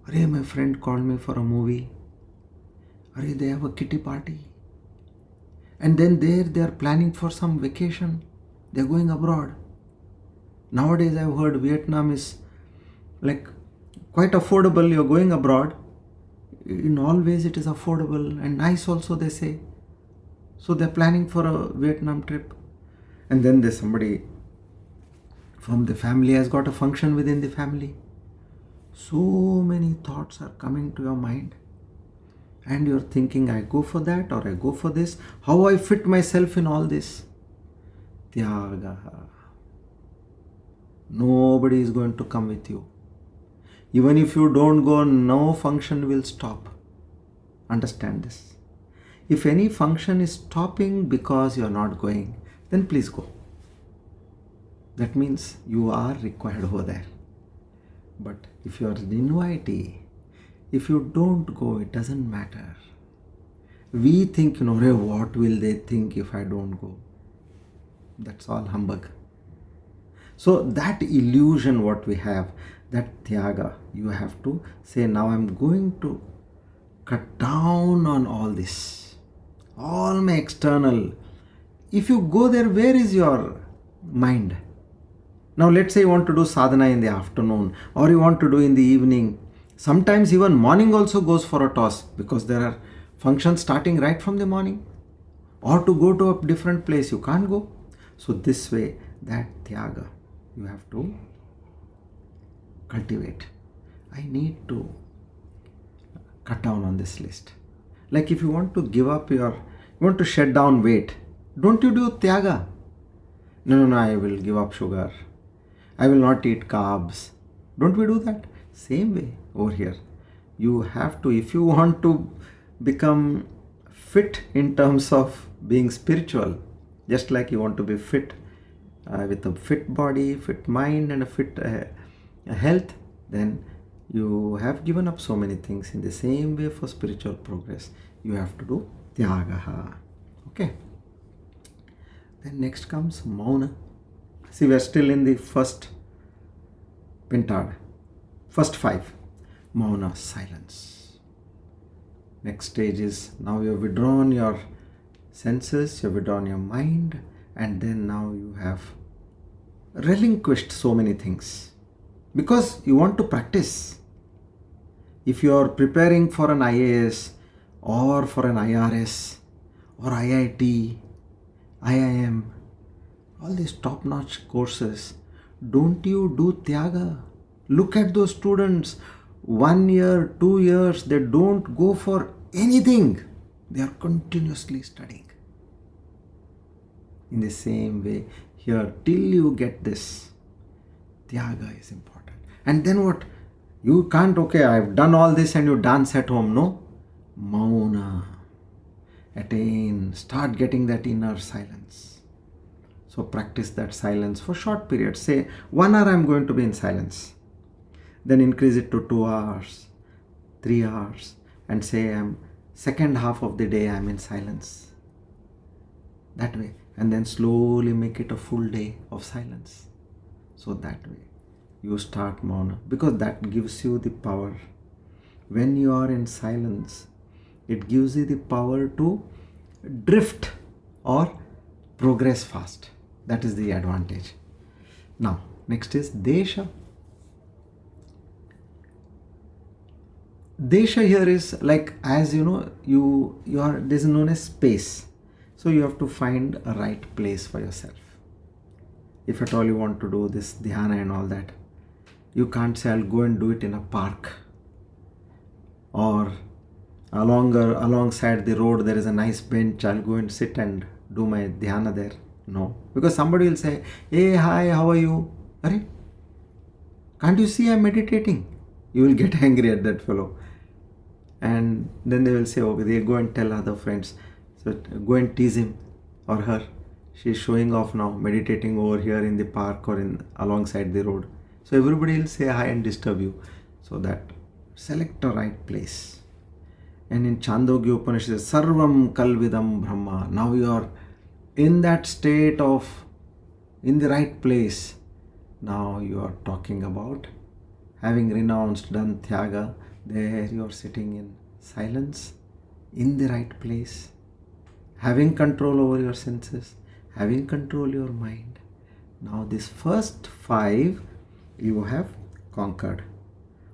Arey, my friend called me for a movie. Arey, they have a kitty party. And then they are planning for some vacation. They are going abroad. Nowadays I have heard Vietnam is like quite affordable. You are going abroad. In all ways it is affordable and nice also, they say. So they are planning for a Vietnam trip. And then there's somebody from the family has got a function within the family. So many thoughts are coming to your mind. And you're thinking, I go for that or I go for this. How I fit myself in all this? Tyaga. Nobody is going to come with you. Even if you don't go, no function will stop. Understand this. If any function is stopping because you are not going, then please go. That means you are required over there. But if you are an invitee, if you don't go, it doesn't matter. We think, what will they think if I don't go? That's all humbug. So that illusion what we have, that tyaga, you have to say, now I'm going to cut down on all this. All my external. If you go there, where is your mind? Now let's say you want to do sadhana in the afternoon or you want to do in the evening. Sometimes even morning also goes for a toss, because there are functions starting right from the morning. Or to go to a different place, you can't go. So this way, that tyaga, you have to cultivate. I need to cut down on this list. Like if you want to give up you want to shed down weight, don't you do tyaga? No, I will give up sugar. I will not eat carbs. Don't we do that? Same way over here. You have to, if you want to become fit in terms of being spiritual, just like you want to be fit with a fit body, fit mind, and a fit health, then you have given up so many things. In the same way, for spiritual progress, you have to do tyagaha. Okay. Then next comes mauna. See, we are still in the first pentad, first 5. Mauna, silence. Next stage is, now you have withdrawn your senses, you have withdrawn your mind, and then now you have relinquished so many things because you want to practice. If you are preparing for an IAS or for an IRS or IIT, IIM, all these top-notch courses, don't you do tyaga? Look at those students, 1 year, 2 years, they don't go for anything. They are continuously studying. In the same way, here, till you get this, tyaga is important. And then what? You can't, okay, I've done all this and you dance at home. No. Mauna. Attain, start getting that inner silence. So practice that silence for short periods. Say 1 hour I'm going to be in silence. Then increase it to 2 hours, 3 hours, and say I'm second half of the day I'm in silence. That way. And then slowly make it a full day of silence. So that way you start mauna, because that gives you the power. When you are in silence, it gives you the power to drift or progress fast. That is the advantage. Now, next is desha. Desha here is like, as you know, you are, this is known as space. So you have to find a right place for yourself. If at all you want to do this dhyana and all that, you can't say I'll go and do it in a park or alongside the road there is a nice bench, I'll go and sit and do my dhyana there. No, because somebody will say, hey, hi, how are you? Arey, can't you see I'm meditating? You will get angry at that fellow. And then they will say, okay, they'll go and tell other friends. So go and tease him or her. She's showing off now, meditating over here in the park or alongside the road. So everybody will say hi and disturb you. So that select a right place. And in Chandogya Upanishad, Sarvam Kalvidam Brahma. Now you are in that state of, in the right place. Now you are talking about having renounced, done tyaga. There you are sitting in silence, in the right place, having control over your senses, having control your mind. Now this first 5 you have conquered.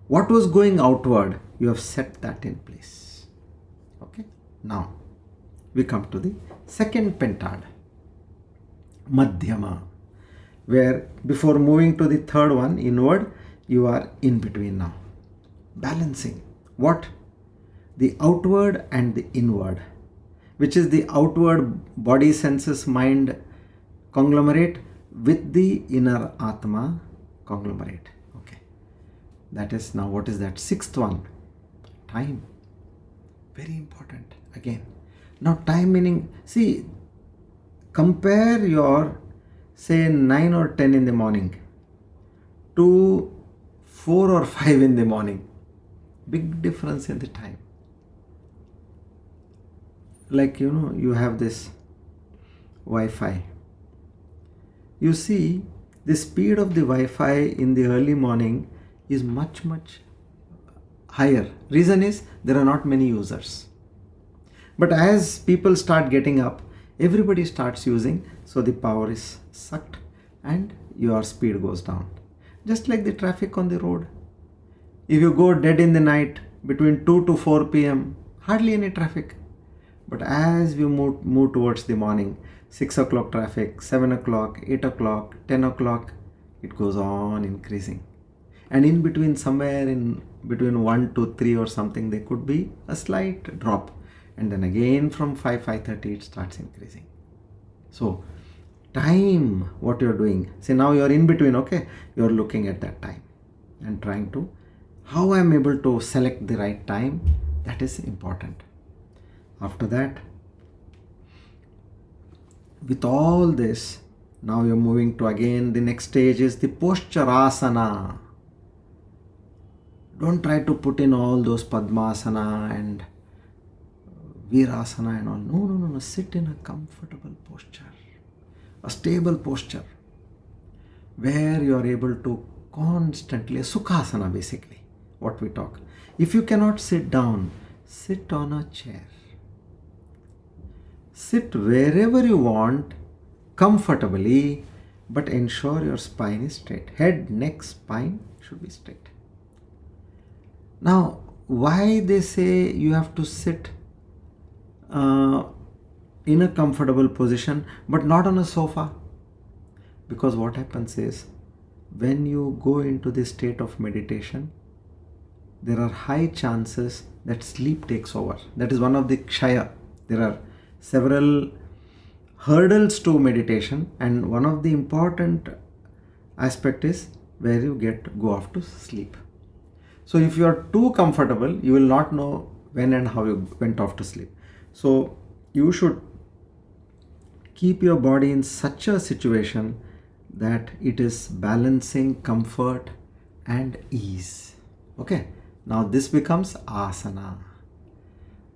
What was going outward, you have set that in place. Okay. Now we come to the second pentad, Madhyama, where before moving to the third one, inward, you are in between now. Balancing what? The outward and the inward, which is the outward body, senses, mind conglomerate with the inner Atma conglomerate. Okay. That is now, what is that? 6th one, time. Very important again. Now time meaning, see, compare your say 9 or 10 in the morning to 4 or 5 in the morning. Big difference in the time. Like, you know, you have this Wi-Fi. You see, the speed of the Wi-Fi in the early morning is much higher. Reason is, there are not many users. But as people start getting up, everybody starts using, so the power is sucked and your speed goes down. Just like the traffic on the road. If you go dead in the night between 2 to 4 p.m., hardly any traffic. But as we move towards the morning, 6 o'clock traffic, 7 o'clock, 8 o'clock, 10 o'clock, it goes on increasing. And in between, somewhere in between 1 to 3 or something, there could be a slight drop. And then again from 5:30 it starts increasing. So time what you're doing. See, now you're in between, okay? You're looking at that time and trying to, how I'm able to select the right time, that is important. After that, with all this, now you're moving to again, the next stage is the posture asana. Don't try to put in all those Padmasana and Virasana and all. No. Sit in a comfortable posture, a stable posture, where you are able to constantly, Sukhasana basically, what we talk. If you cannot sit down, sit on a chair. Sit wherever you want, comfortably, but ensure your spine is straight. Head, neck, spine should be straight. Now, why they say you have to sit in a comfortable position but not on a sofa? Because what happens is, when you go into this state of meditation, there are high chances that sleep takes over. That is one of the kshaya. There are several hurdles to meditation, and one of the important aspect is where you go off to sleep. So if you are too comfortable, you will not know when and how you went off to sleep. So you should keep your body in such a situation that it is balancing comfort and ease. Okay, now this becomes asana.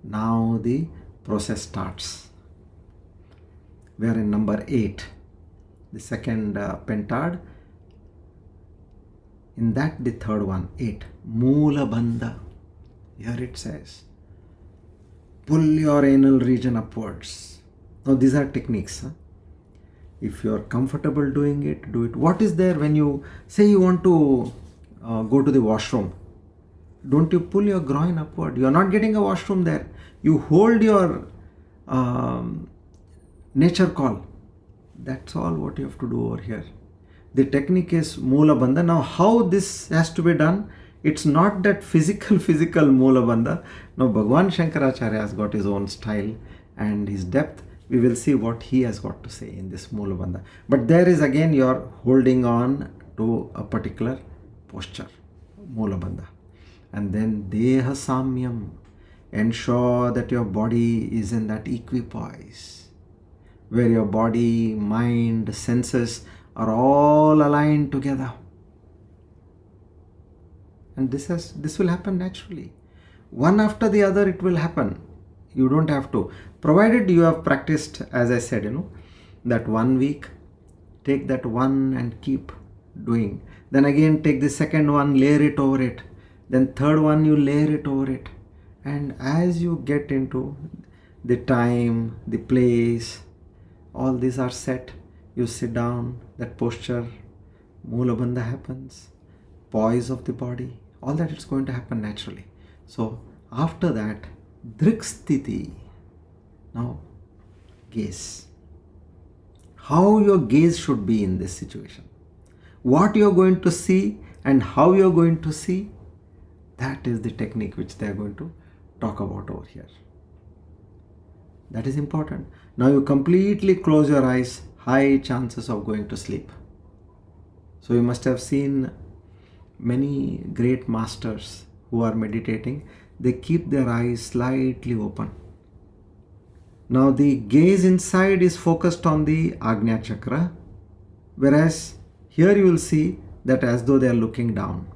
Now the process starts. We are in number 8, the second pentad. In that, the third one, 8, Moola Bandha. Here it says, pull your anal region upwards. Now these are techniques. If you are comfortable doing it, do it. What is there when you say you want to go to the washroom? Don't you pull your groin upward? You are not getting a washroom there. You hold your nature call. That's all what you have to do over here. The technique is Moola Bandha. Now how this has to be done? It's not that physical Moola Bandha. Now Bhagavan Shankaracharya has got his own style and his depth. We will see what he has got to say in this Moola Bandha. But there is again, you are holding on to a particular posture, Moola Bandha. And then Deha Samyam. Ensure that your body is in that equipoise, where your body, mind, senses are all aligned together. And this will happen naturally. One after the other it will happen. You don't have to. Provided you have practiced, as I said, that 1 week, take that one and keep doing. Then again take the second one, layer it over it. Then third one, you layer it over it. And as you get into the time, the place, all these are set. You sit down, that posture, Moola Bandha happens, poise of the body, all that is going to happen naturally. So after that, Drikstiti. Now, gaze. How your gaze should be in this situation. What you are going to see and how you are going to see, that is the technique which they are going to talk about over here. That is important. Now you completely close your eyes, high chances of going to sleep. So you must have seen many great masters who are meditating. They keep their eyes slightly open. Now the gaze inside is focused on the Ajna Chakra, whereas here you will see that as though they are looking down.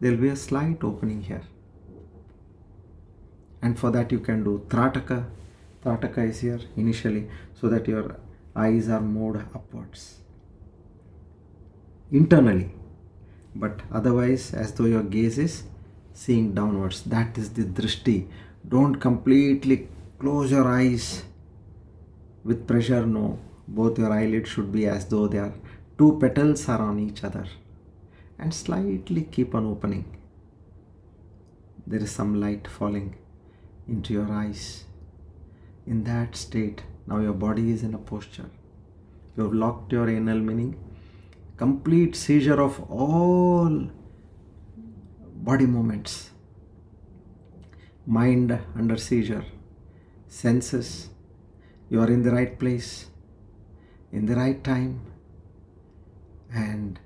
There will be a slight opening here. And for that you can do Trataka. Trataka is here initially, so that your eyes are moved upwards internally, but otherwise as though your gaze is seeing downwards. That is the drishti. Don't completely close your eyes with pressure. No, both your eyelids should be as though they are two petals are on each other, and slightly keep on opening. There is some light falling into your eyes. In that state, now your body is in a posture. You have locked your anal, meaning complete seizure of all body movements. Mind under seizure. Senses, you are in the right place. in the right time, and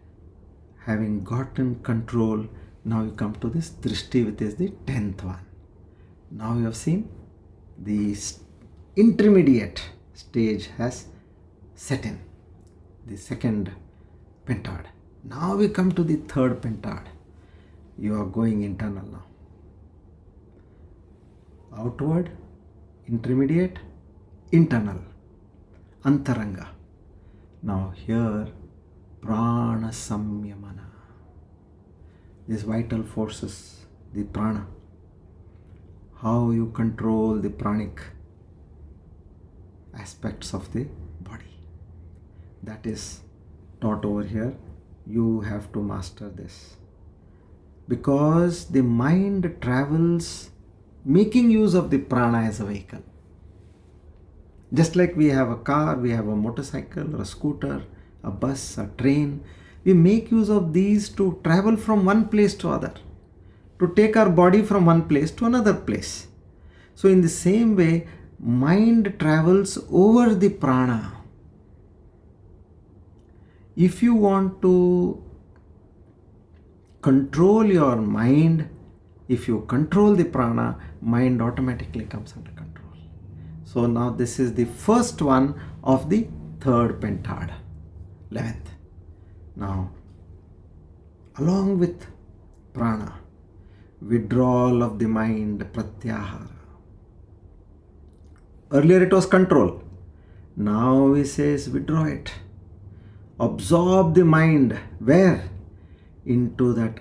having gotten control, now you come to this drishti, which is the 10th one. Now you have seen the intermediate stage has set in, the second pentad. Now we come to the third pentad. You are going internal now. Outward, intermediate, internal, antaranga. Now here, prana samyamana. These vital forces, the prana. How you control the pranic aspects of the body. That is taught over here. You have to master this. Because the mind travels making use of the prana as a vehicle. Just like we have a car, we have a motorcycle, or a scooter, a bus, a train. We make use of these to travel from one place to other, to take our body from one place to another place. So in the same way, mind travels over the prana. If you want to control your mind, if you control the prana, mind automatically comes under control. So now this is the first one of the third pentad, 11th. Now, along with prana, withdrawal of the mind, pratyahara. Earlier it was control. Now he says withdraw it. Absorb the mind. Where? Into that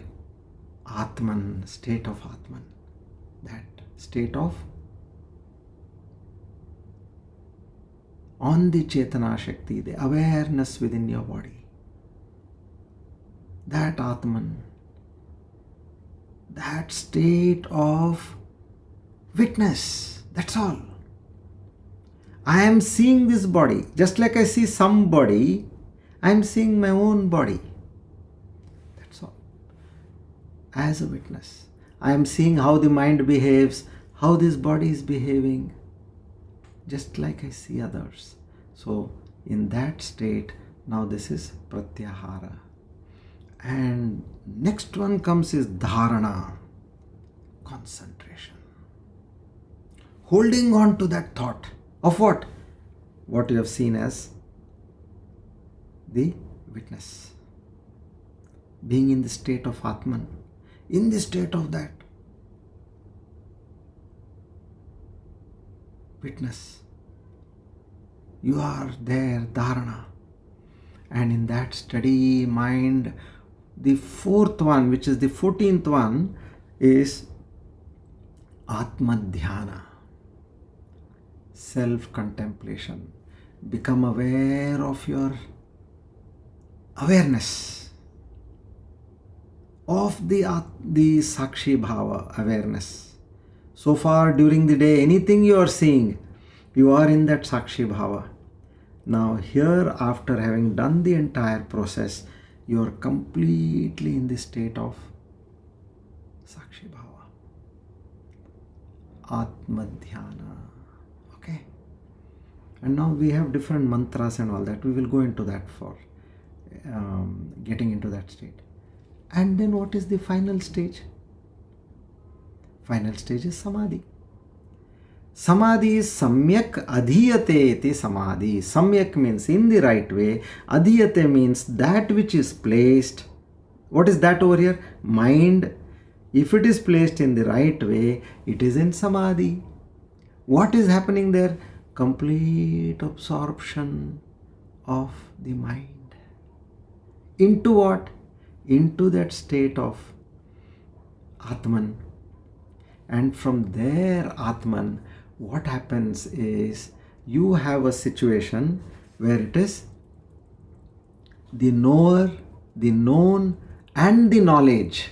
Atman, state of Atman. That state of on the Chetana Shakti, the awareness within your body. That Atman, that state of witness, that's all. I am seeing this body, just like I see somebody, I am seeing my own body. That's all. As a witness, I am seeing how the mind behaves, how this body is behaving, just like I see others. So in that state, now this is pratyahara. And next one comes is dharana, concentration. Holding on to that thought of what? What you have seen as the witness. Being in the state of Atman, in the state of that witness. You are there, dharana. And in that steady mind, the fourth one, which is the 14th one, is Atma Dhyana, self-contemplation. Become aware of your awareness, of the Sakshi Bhava awareness. So far during the day, anything you are seeing, you are in that Sakshi Bhava. Now here, after having done the entire process, you are completely in the state of Sakshi Bhava. Atma Dhyana. Okay. And now we have different mantras and all that. We will go into that for getting into that state. And then what is the final stage? Final stage is Samadhi. Samadhi is samyak adhiyate iti samadhi. Samyak means in the right way. Adhiyate means that which is placed. What is that over here? Mind. If it is placed in the right way, it is in samadhi. What is happening there? Complete absorption of the mind. Into what? Into that state of Atman. And from there, Atman, what happens is you have a situation where it is the knower, the known, and the knowledge.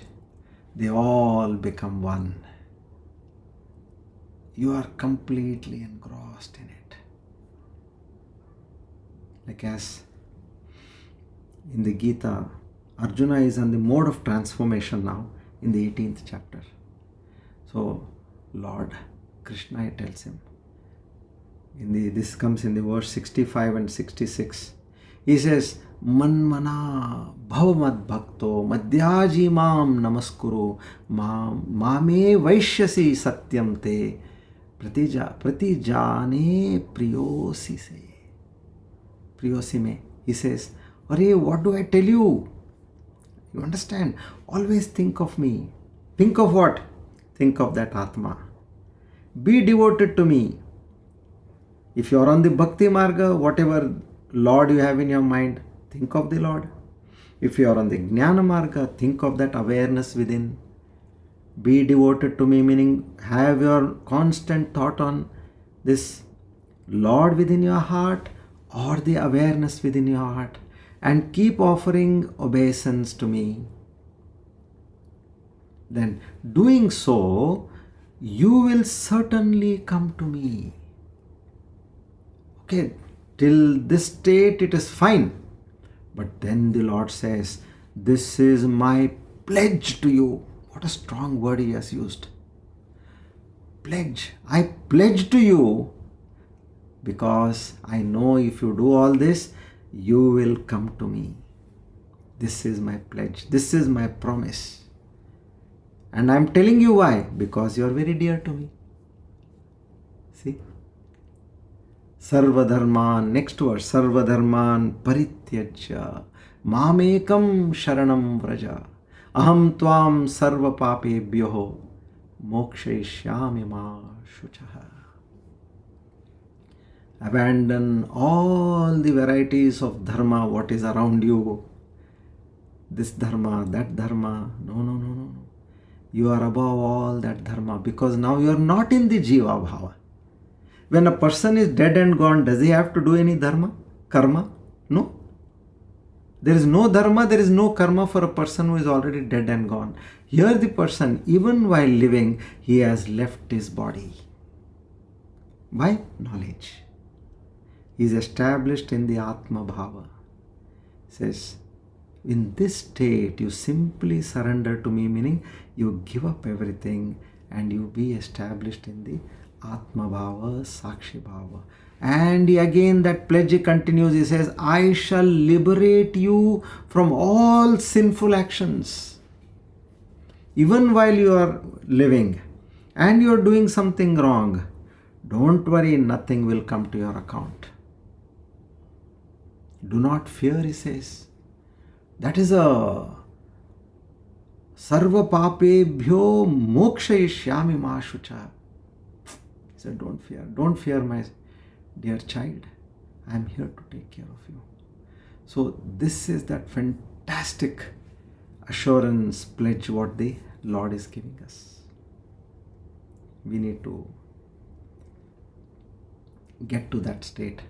They all become one. You are completely engrossed in it. Like as in the Gita, Arjuna is on the mode of transformation now in the 18th chapter. So Lord Krishna tells him, this comes in the verse 65 and 66. He says, Manmana bhavamad bhakto madhyaji mam namaskuru mame vaishyasi satyam te pratijane priyosi se. Priyosi me. He says, Arey, what do I tell you? You understand? Always think of me. Think of what? Think of that Atma. Be devoted to me. If you are on the Bhakti Marga, whatever Lord you have in your mind, think of the Lord. If you are on the Jnana Marga, think of that awareness within. Be devoted to me, meaning have your constant thought on this Lord within your heart or the awareness within your heart, and keep offering obeisance to me. Then doing so, you will certainly come to me. Okay, till this state it is fine. But then the Lord says, this is my pledge to you. What a strong word he has used. Pledge. I pledge to you, because I know if you do all this, you will come to me. This is my pledge. This is my promise. And I am telling you why. Because you are very dear to me. See? Sarvadharman, next verse, Sarvadharman parityajya mamekam sharanam vraja aham tvam sarva papebhyo mokshayishyami ma shuchaha. Abandon all the varieties of dharma, what is around you. This dharma, that dharma. No. You are above all that dharma, because now you are not in the jiva bhava. When a person is dead and gone, does he have to do any dharma, karma? No. There is no dharma, there is no karma for a person who is already dead and gone. Here the person, even while living, he has left his body. By knowledge. He is established in the Atma Bhava. Says, in this state, you simply surrender to me, meaning you give up everything and you be established in the Atma Bhava, Sakshi Bhava. And again that pledge continues. He says, I shall liberate you from all sinful actions. Even while you are living and you are doing something wrong, don't worry, nothing will come to your account. Do not fear, he says. That is a sarva papebhyo mokshayishyami ma shucha. He said, don't fear my dear child. I am here to take care of you. So this is that fantastic assurance pledge what the Lord is giving us. We need to get to that state.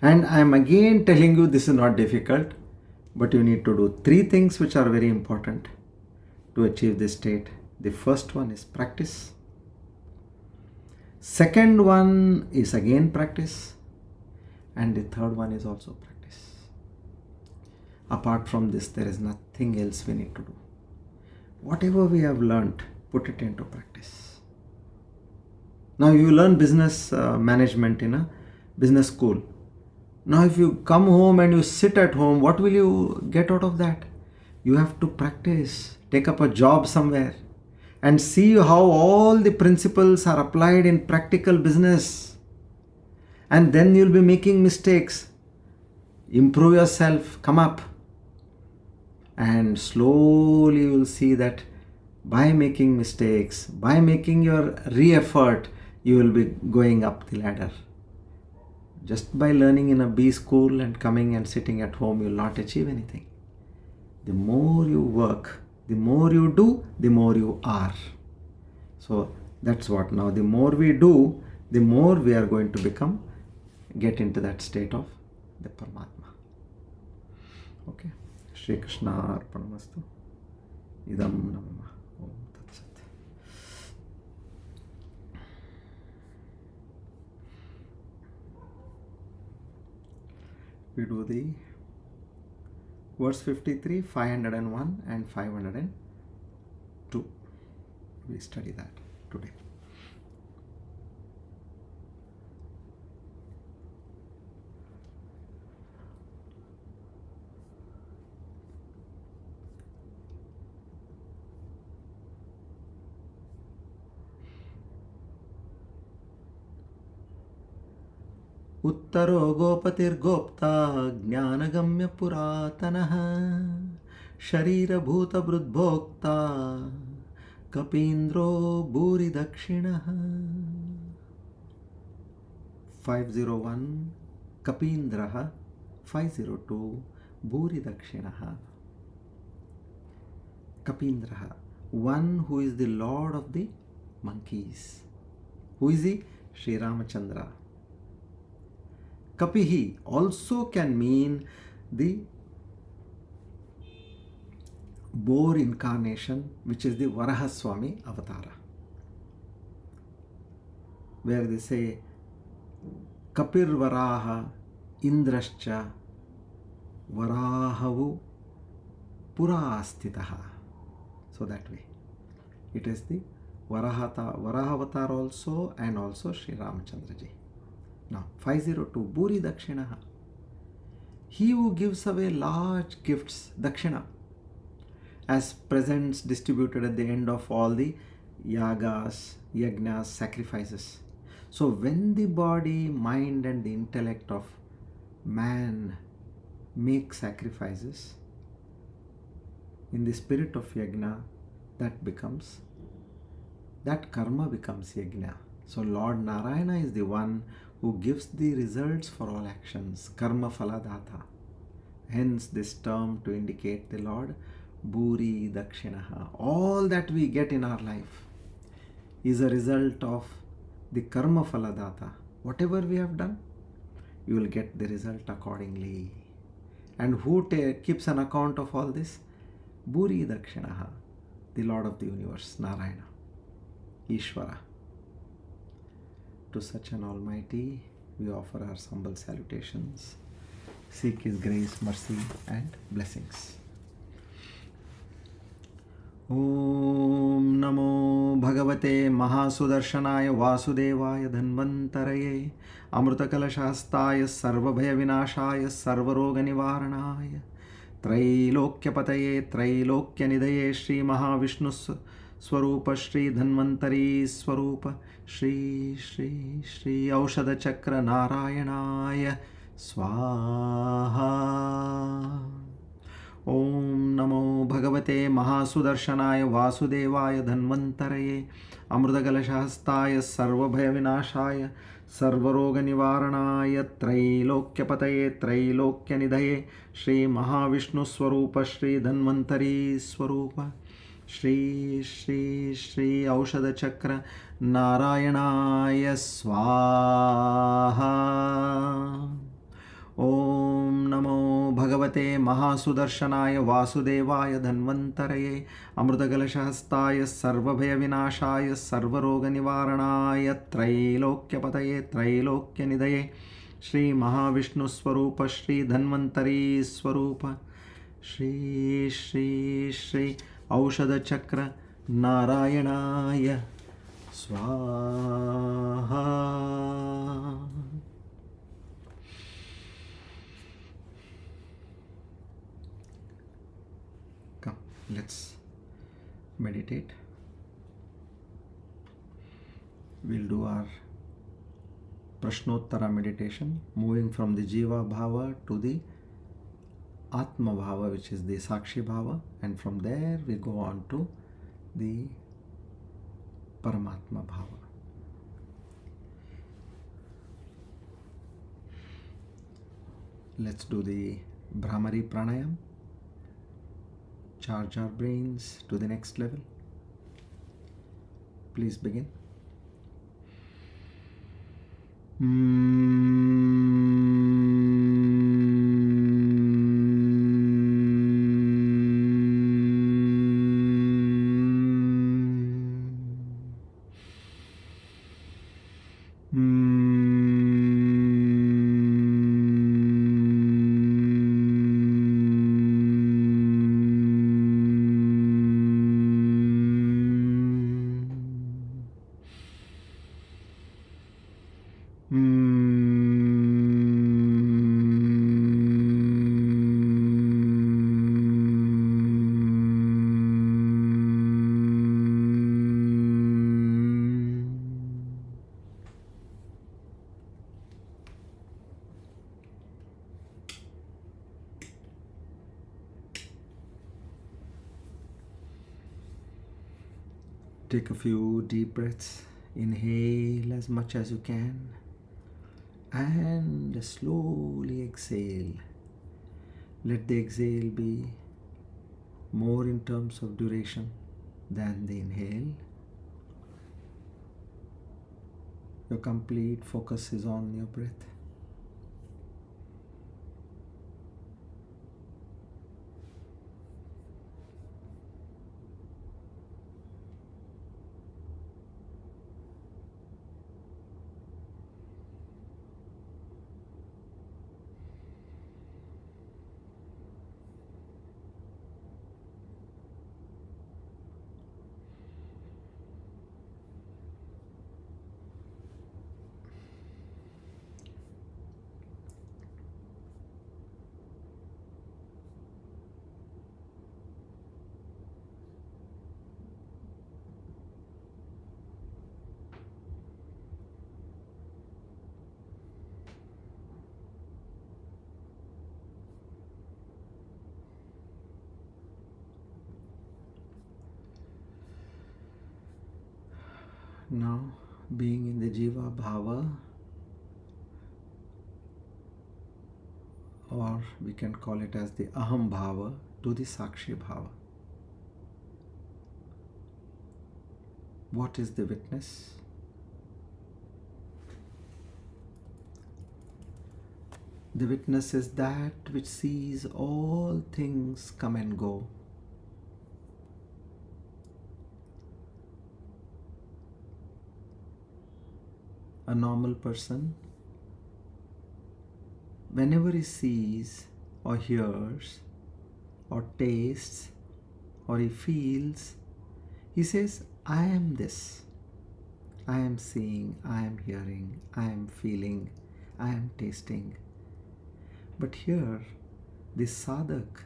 And I am again telling you, this is not difficult, but you need to do 3 things which are very important to achieve this state. The first one is practice. Second one is again practice. And the third one is also practice. Apart from this, there is nothing else we need to do. Whatever we have learnt, put it into practice. Now you learn business management in a business school. Now if you come home and you sit at home, what will you get out of that? You have to practice. Take up a job somewhere and see how all the principles are applied in practical business. And then you'll be making mistakes. Improve yourself, come up. And slowly you'll see that by making mistakes, by making your re-effort, you will be going up the ladder. Just by learning in a B school and coming and sitting at home, you will not achieve anything. The more you work, the more you do, the more you are. So that's what now. The more we do, the more we are going to get into that state of the Paramatma. Okay. Shri Krishna Arpanamastu. Idam Namah. Om Tat Sat. We do the verse 53, 501 and 502. We study that today. उत्तरो गोपतिर्गोप्ता ज्ञानगम्य पुरातनः शरीरभूतभृद्भोक्ता कपीन्द्रो भूरिदक्षिणः 501 कपीन्द्रः 502 भूरिदक्षिणः Kapindraha, one who is the lord of the monkeys. Who is he? Sri Ramachandra. Kapihi also can mean the boar incarnation, which is the Varahaswami avatara, where they say Kapir Varaha Indrascha Varahavu Pura Astitaha. So that way it is the Varahavatar also, and also Sri Ramachandra ji. Now 502 Bhuri Dakshinaha, he who gives away large gifts, Dakshina, as presents distributed at the end of all the yagas, yagnas, sacrifices. So when the body, mind and the intellect of man make sacrifices, in the spirit of yagna, that karma becomes yagna. So Lord Narayana is the one who gives the results for all actions, karma phaladata. Hence this term to indicate the Lord Bhuri Dakshinaha. All that we get in our life is a result of the karma phaladata. Whatever we have done, you will get the result accordingly. And who keeps an account of all this? Bhuri Dakshinaha, the Lord of the universe, Narayana, Ishvara. To such an Almighty, we offer our humble salutations, seek His grace, mercy and blessings. Om Namo Bhagavate Mahasudarshanaaya Vasudevaya Dhanvantaraye Amrutakalashastaya Sarvabhaya Vinashaya Sarvaroga Nivaranaya Trailokyapataye Trailokyanidaye Shri Mahavishnu Swarupa Shri Dhanvantari Swarupa Shri Shri Shri Aushadha Chakra Narayanaya Swaha. Om Namo Bhagavate Mahasudarshanaaya Vasudevaya Dhanvantaraye Amrutakalashastaya Sarvabhaya Vinashaya Sarvaroga Nivaranaya Trailokyapataye Trailokyanidaye Shri Mahavishnu Swarupa Shri Dhanvantari Swarupa Shri Shri Shri Aushadha Chakra Narayanaya Swaha. Om Namo Bhagavate Mahasudarshanaaya Vasudevaya Dhanvantaraye Amrutakalashastaya Sarvabhaya Vinashaya Sarvaroga Nivaranaya Trailokyapataye Trailokyanidaye Shri Mahavishnu Swarupa Shri Dhanvantari Swarupa Shri Shri Shri Aushadha Chakra Narayanaya Swaha. Come, let's meditate. We'll do our Prashnottara meditation, moving from the Jiva Bhava to the Atma Bhava, which is the Sakshi Bhava, and from there we go on to the Paramatma Bhava. Let's do the Brahmari Pranayam. Charge our brains to the next level. Please begin. Take a few deep breaths. Inhale as much as you can and slowly exhale. Let the exhale be more in terms of duration than the inhale. Your complete focus is on your breath. Now, being in the Jiva Bhava, or we can call it as the Aham Bhava, to the Sakshi Bhava. What is the witness? The witness is that which sees all things come and go. A normal person, whenever he sees or hears or tastes or he feels, he says, I am this. I am seeing, I am hearing, I am feeling, I am tasting. But here, the sadhak,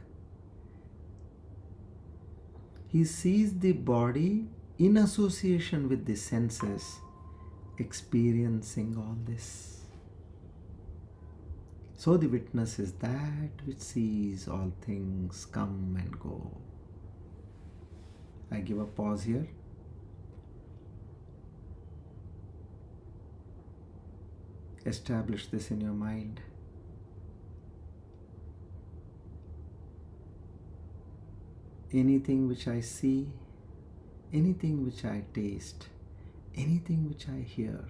he sees the body in association with the senses, experiencing all this. So the witness is that which sees all things come and go. I give a pause here. Establish this in your mind. Anything which I see, anything which I taste, anything which I hear,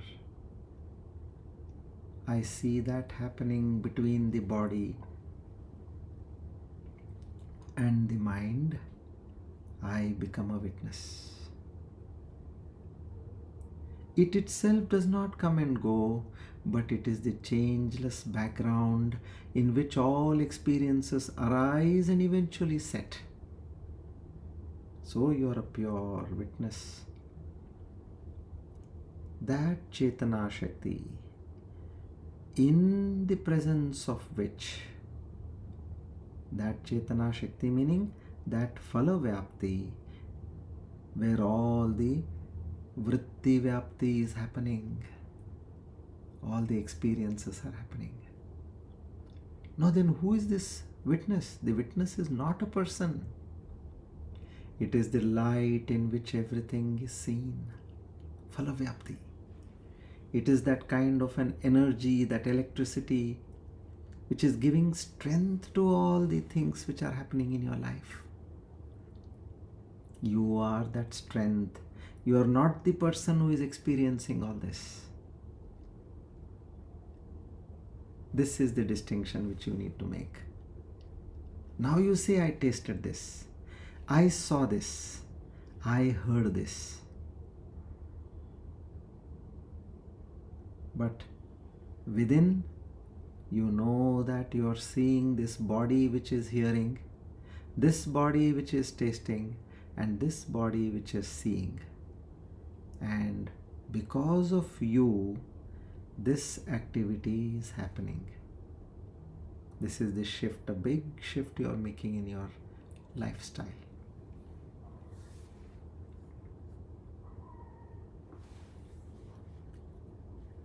I see that happening between the body and the mind. I become a witness. It itself does not come and go, but it is the changeless background in which all experiences arise and eventually set. So you are a pure witness. That Chetana Shakti, in the presence of which, that Chetana Shakti meaning that Phala Vyapti, where all the Vritti Vyapti is happening, all the experiences are happening. Now then, who is this witness? The witness is not a person. It is the light in which everything is seen. Phala Vyapti. It is that kind of an energy, that electricity, which is giving strength to all the things which are happening in your life. You are that strength. You are not the person who is experiencing all this. This is the distinction which you need to make. Now you say, I tasted this, I saw this, I heard this. But within, you know that you are seeing this body which is hearing, this body which is tasting, and this body which is seeing. And because of you, this activity is happening. This is the shift, a big shift you are making in your lifestyle.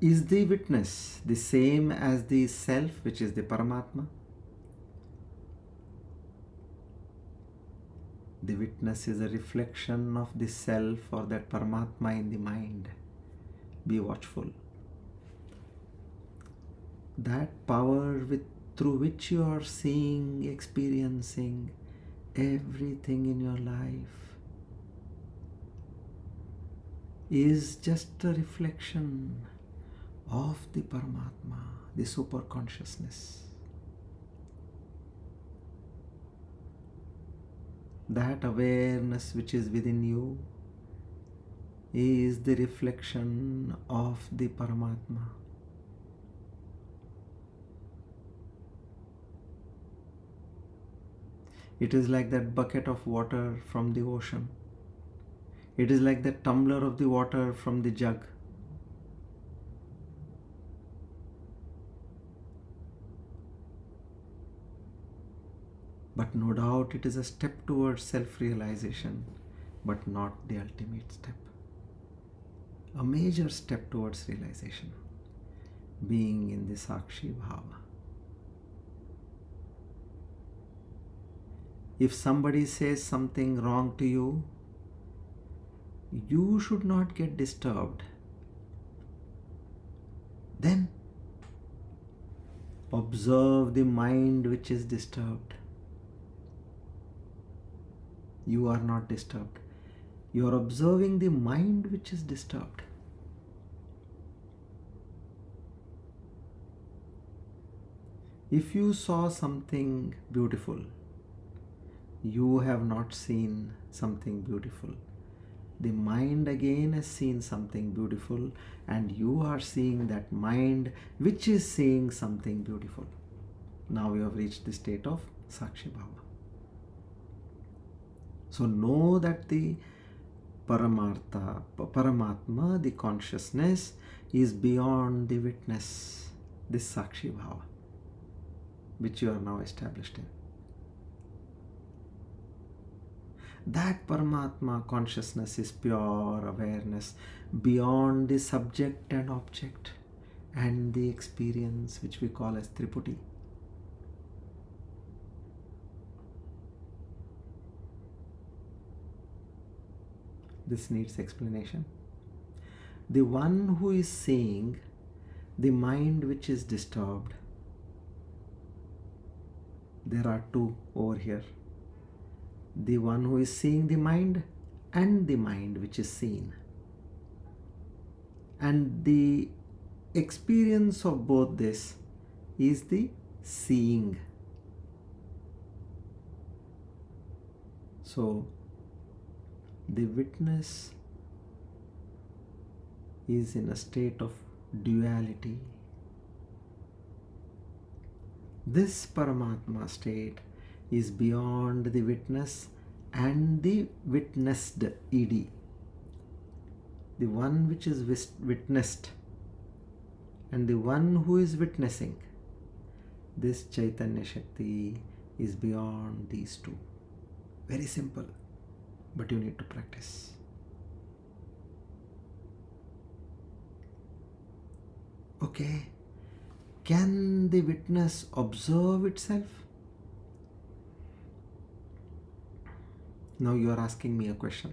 Is the witness the same as the self, which is the Paramatma? The witness is a reflection of the self or that Paramatma in the mind. Be watchful. That power through which you are seeing, experiencing everything in your life is just a reflection of the Paramatma, the super consciousness. That awareness which is within you is the reflection of the Paramatma. It is like that bucket of water from the ocean. It is like that tumbler of the water from the jug. But no doubt it is a step towards self-realization, but not the ultimate step. A major step towards realization, being in the Sakshi Bhava. If somebody says something wrong to you, you should not get disturbed. Then observe the mind which is disturbed. You are not disturbed. You are observing the mind which is disturbed. If you saw something beautiful, you have not seen something beautiful. The mind again has seen something beautiful, and you are seeing that mind which is seeing something beautiful. Now you have reached the state of Sakshi Bhava. So know that the Paramatma, the consciousness, is beyond the witness, this Sakshi Bhava, which you are now established in. That Paramatma consciousness is pure awareness beyond the subject and object and the experience which we call as Triputi. This needs explanation. The one who is seeing the mind which is disturbed, there are two over here. The one who is seeing the mind and the mind which is seen. And the experience of both this is the seeing. So, the witness is in a state of duality. This Paramatma state is beyond the witness and the witnessed ED. The one which is witnessed and the one who is witnessing. This Chaitanya Shakti is beyond these two. Very simple, but you need to practice. Okay, can the witness observe itself? Now you are asking me a question.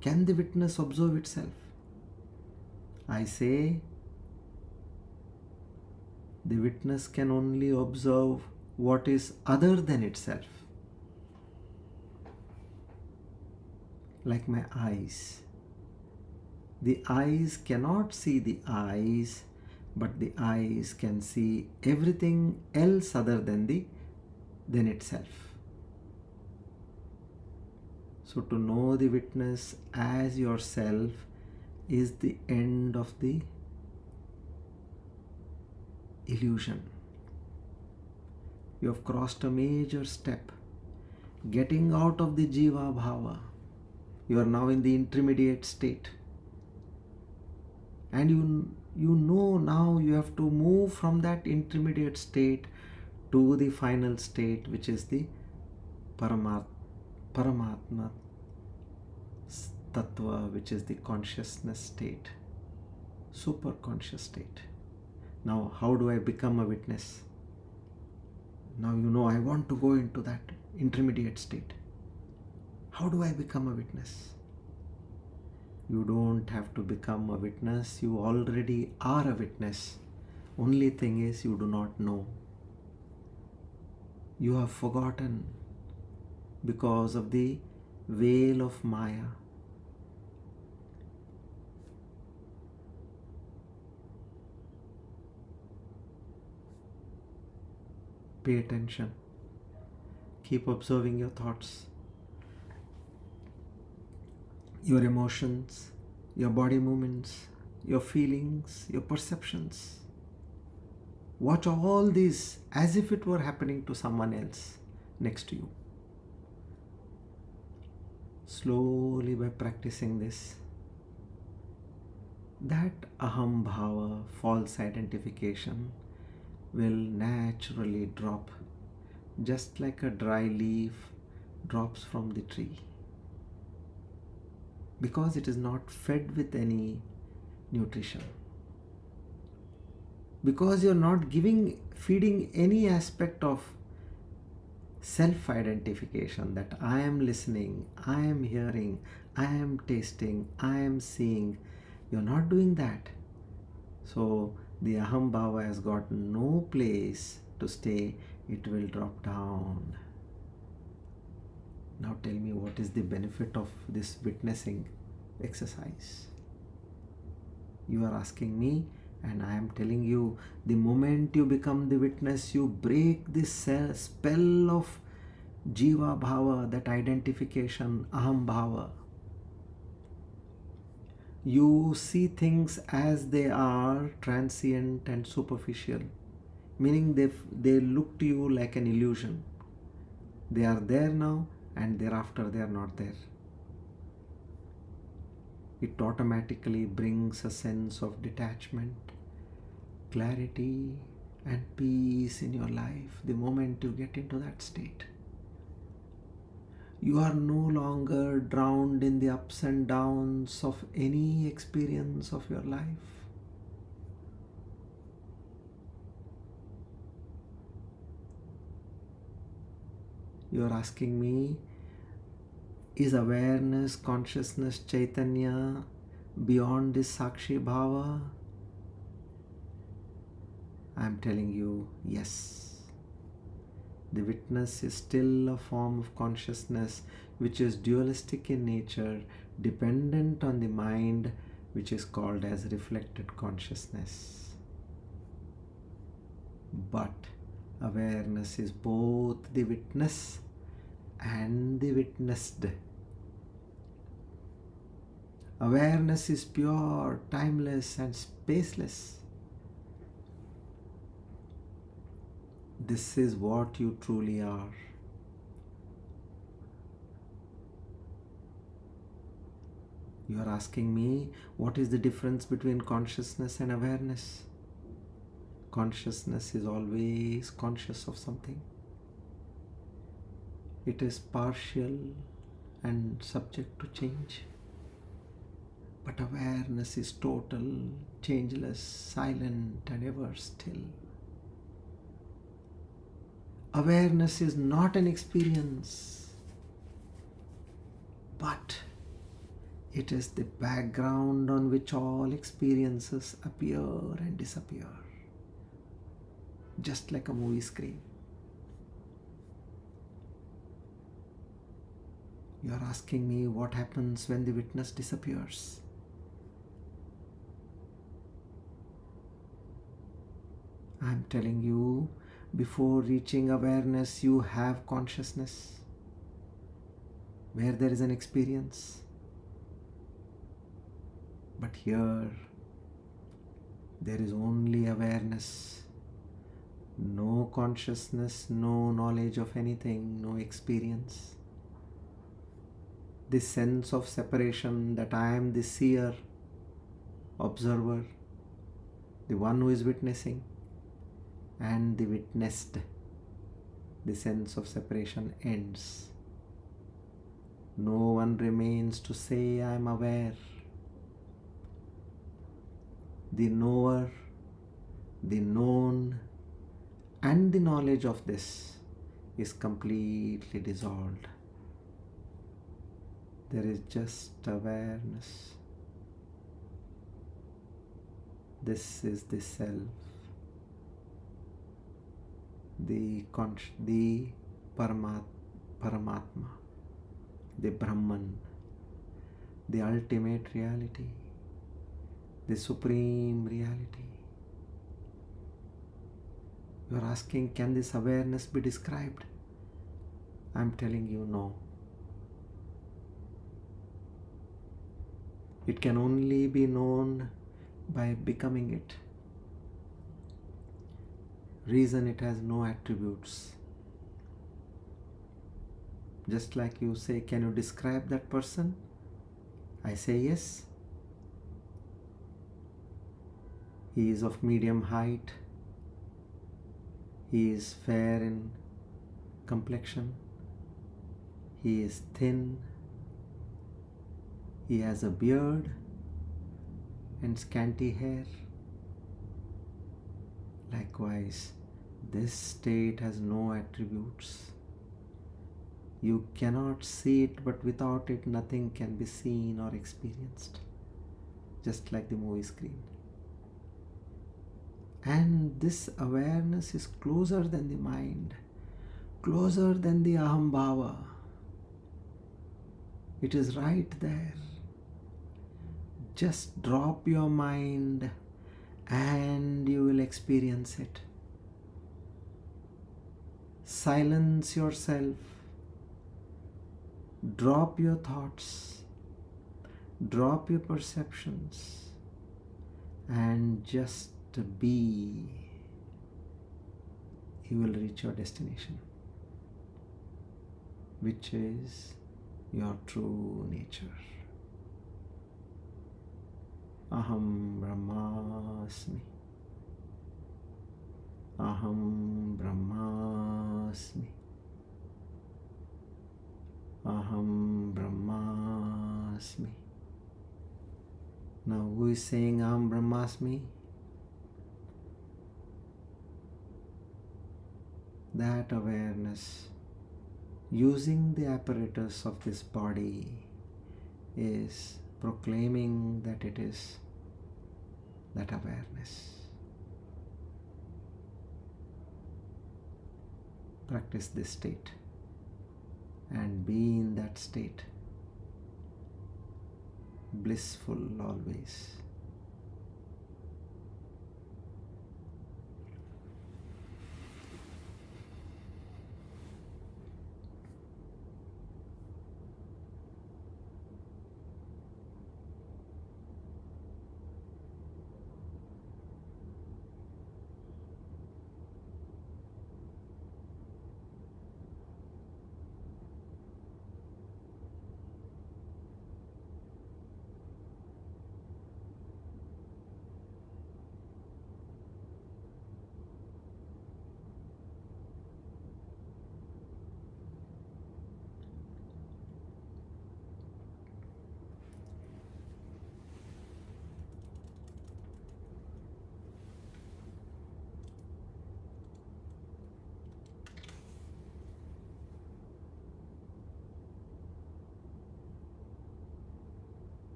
Can the witness observe itself? I say, the witness can only observe what is other than itself. Like my eyes. The eyes cannot see the eyes, but the eyes can see everything else other than itself. So to know the witness as yourself is the end of the illusion. You have crossed a major step, getting out of the Jiva Bhava. You are now in the intermediate state. And you know now you have to move from that intermediate state to the final state, which is the Paramatma Tattva, which is the consciousness state, super conscious state. Now, how do I become a witness? Now you know I want to go into that intermediate state. How do I become a witness? You don't have to become a witness. You already are a witness. Only thing is you do not know. You have forgotten because of the veil of Maya. Pay attention. Keep observing your thoughts, your emotions, your body movements, your feelings, your perceptions. Watch all these as if it were happening to someone else next to you. Slowly, by practicing this, that aham bhava, false identification, will naturally drop, just like a dry leaf drops from the tree, because it is not fed with any nutrition, because you're not feeding any aspect of self-identification, that I am listening, I am hearing, I am tasting, I am seeing. You're not doing that. So the aham bhava has got no place to stay. It will drop down. Now tell me, what is the benefit of this witnessing exercise? You are asking me, and I am telling you, the moment you become the witness, you break this spell of jiva bhava, that identification, aham bhava. You see things as they are, transient and superficial, meaning they look to you like an illusion. They are there now, and thereafter they are not there. It automatically brings a sense of detachment, clarity and peace in your life the moment you get into that state. You are no longer drowned in the ups and downs of any experience of your life. You are asking me, is awareness, consciousness, Chaitanya beyond this Sakshi Bhava? I am telling you, yes. The witness is still a form of consciousness which is dualistic in nature, dependent on the mind, which is called as reflected consciousness. But awareness is both the witness and the witnessed. Awareness is pure, timeless and spaceless. This is what you truly are. You are asking me, what is the difference between consciousness and awareness? Consciousness is always conscious of something. It is partial and subject to change. But awareness is total, changeless, silent and ever still. Awareness is not an experience, but it is the background on which all experiences appear and disappear, just like a movie screen. You are asking me, what happens when the witness disappears? I am telling you, before reaching awareness, you have consciousness, where there is an experience. But here, there is only awareness, no consciousness, no knowledge of anything, no experience. This sense of separation, that I am the seer, observer, the one who is witnessing, and the witnessed, the sense of separation ends. No one remains to say, I am aware. The knower, the known, and the knowledge of this is completely dissolved. There is just awareness. This is the self, the Paramatma, the Brahman, the ultimate reality, the supreme reality. You are asking, can this awareness be described? I am telling you, no. It can only be known by becoming it. Reason, it has no attributes. Just like you say, can you describe that person? I say yes. He is of medium height. He is fair in complexion. He is thin. He has a beard and scanty hair. Likewise, this state has no attributes. You cannot see it, but without it, nothing can be seen or experienced. Just like the movie screen. And this awareness is closer than the mind, closer than the ahambhava. It is right there. Just drop your mind and you will experience it. Silence yourself. Drop your thoughts. Drop your perceptions. And just be. You will reach your destination, which is your true nature. Aham Brahmasmi. Aham Brahmasmi. Aham Brahmasmi. Now, who is saying Aham Brahmasmi? That awareness, using the apparatus of this body, is proclaiming that it is that awareness. Practice this state and be in that state, blissful always.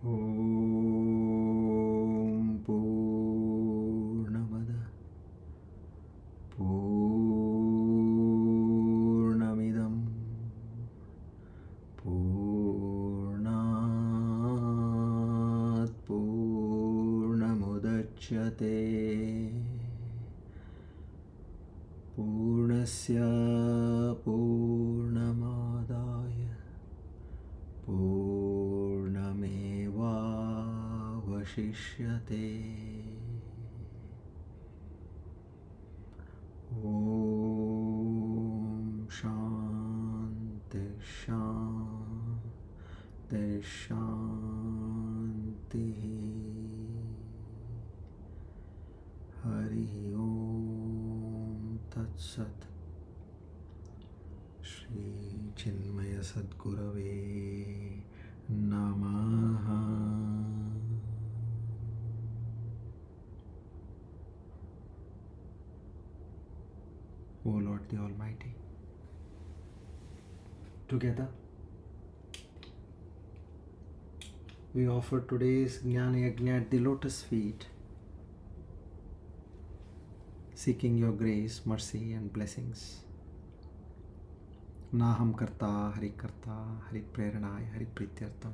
Om Purnamada Purnamidam Purnat Purnamudachyate Purnasya Purnamadaya Purnamevavashishyate. Om Shanti Shanti Shanti. Hari Om Tat Sat. Shri Chinmaya Sadgurave Namaha. O Lord the Almighty, Together, we offer today's Jnana Yajna at the lotus feet, seeking your grace, mercy and blessings. Naham karta, hari preranaya, hari prityartam.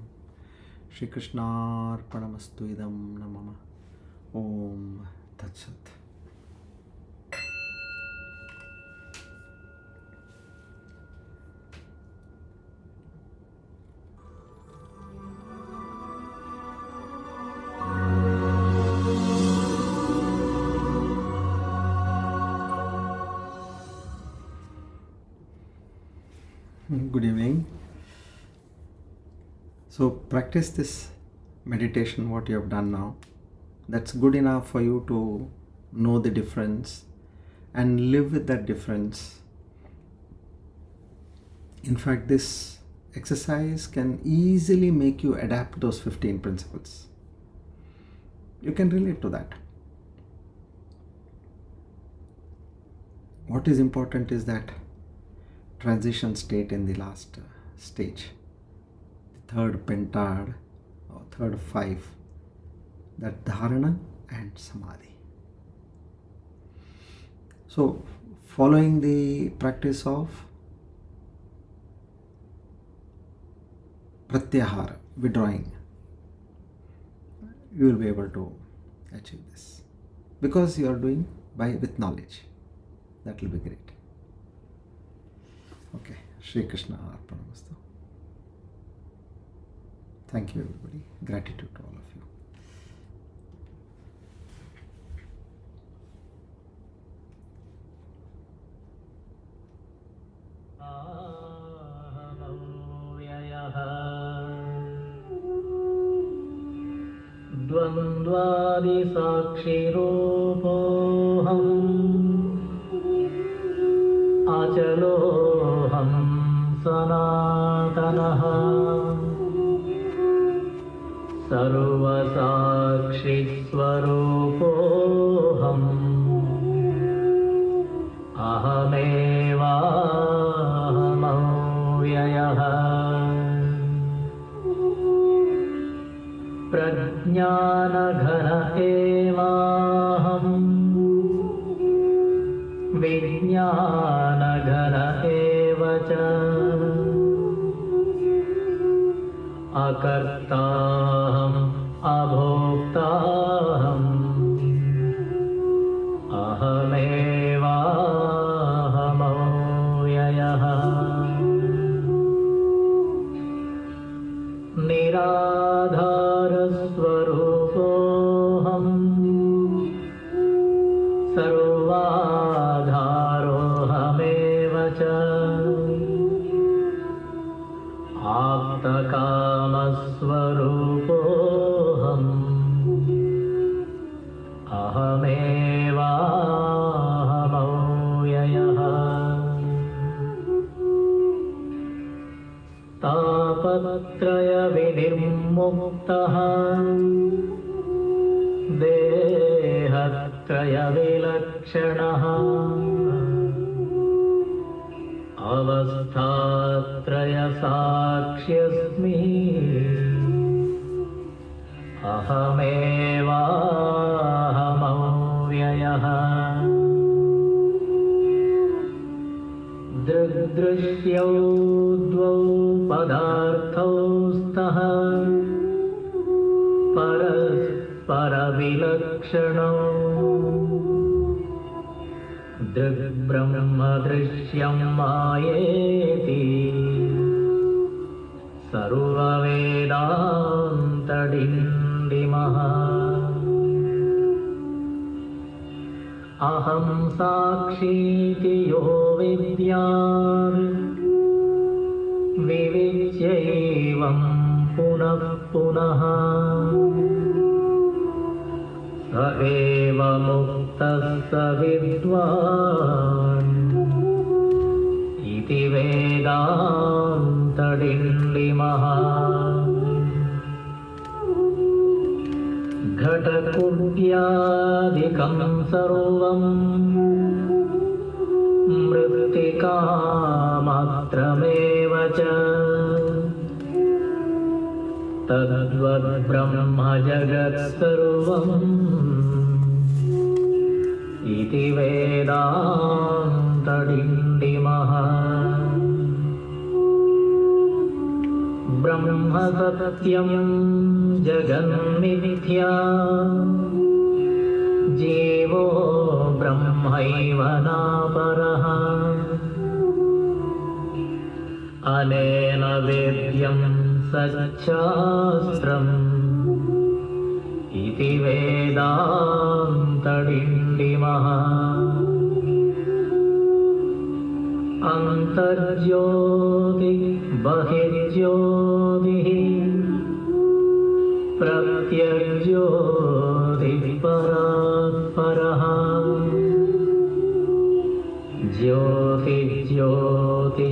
Shri Krishnarpanamastu idam namama. Om Tat Sat. Good evening. So practice this meditation, what you have done now. That's good enough for you to know the difference and live with that difference. In fact, this exercise can easily make you adapt those 15 principles. You can relate to that. What is important is that transition state in the last stage, the third pentad or third five, that dharana and samadhi. So following the practice of pratyahara, withdrawing, you will be able to achieve this because you are doing with knowledge. That will be great. Okay, Shri Krishna Arpanamastu. Thank you, everybody. Gratitude to all of you. द्वन्द्वादि साक्षिरूपोऽहम् अचलोऽहम् सनातनः सर्वसाक्षिस्वरूपोऽहम् अहमेवाहमव्ययः प्रज्ञानघन एवाहम् विज्ञानघन एव च अकर्ताहम् अभोक्ताहम् अहमेवाहमव्ययः निराधारस्वरूपोऽहम् सर्वाधारोऽहमेव च आप्तकामस्वरूपोऽहम् अहमेवाहमव्ययः तापत्रयविनिर्मुक्तः देहत्रयविलक्षणः अवस्थात्रयसाक्ष्यस्मि अहमेवाहमव्ययः दृग्दृश्यौ द्वौ पदार्थौ स्तः परस्परविलक्षणौ दृग्ब्रह्मदृश्यं मायेति सर्ववेदान्तडिण्डिमः अहं साक्षीति यो विद्यात् विविच्यैवं पुनः पुनः स एव मुक्तः स विद्वान् इति वेदान्तडिण्डिमः घटकुड्यादिकं सर्वं मृत्तिकामात्रमेव च तद्वद्ब्रह्म जगत्सर्वम् इति वेदान्तडिण्डिमः। ब्रह्म सत्यं जगन्मिथ्या जीवो ब्रह्मैव नापरः। अनेन वेद्यं सच्छास्त्रम् इति वेदान्तडिण्डिमः। अन्तर्ज्योति बहिर्ज्योतिः प्रत्यग्ज्योतिः परात्परः। ज्योतिज्योति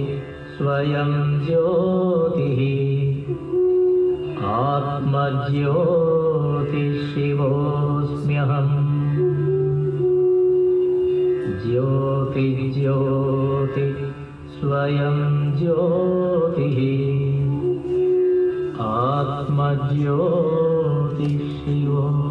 स्वयं ज्योतिः आत्मज्योतिशिवोऽस्म्यहम्। ज्योतिज्योति स्वयं ज्योतिः आत्मज्योतिशिवो।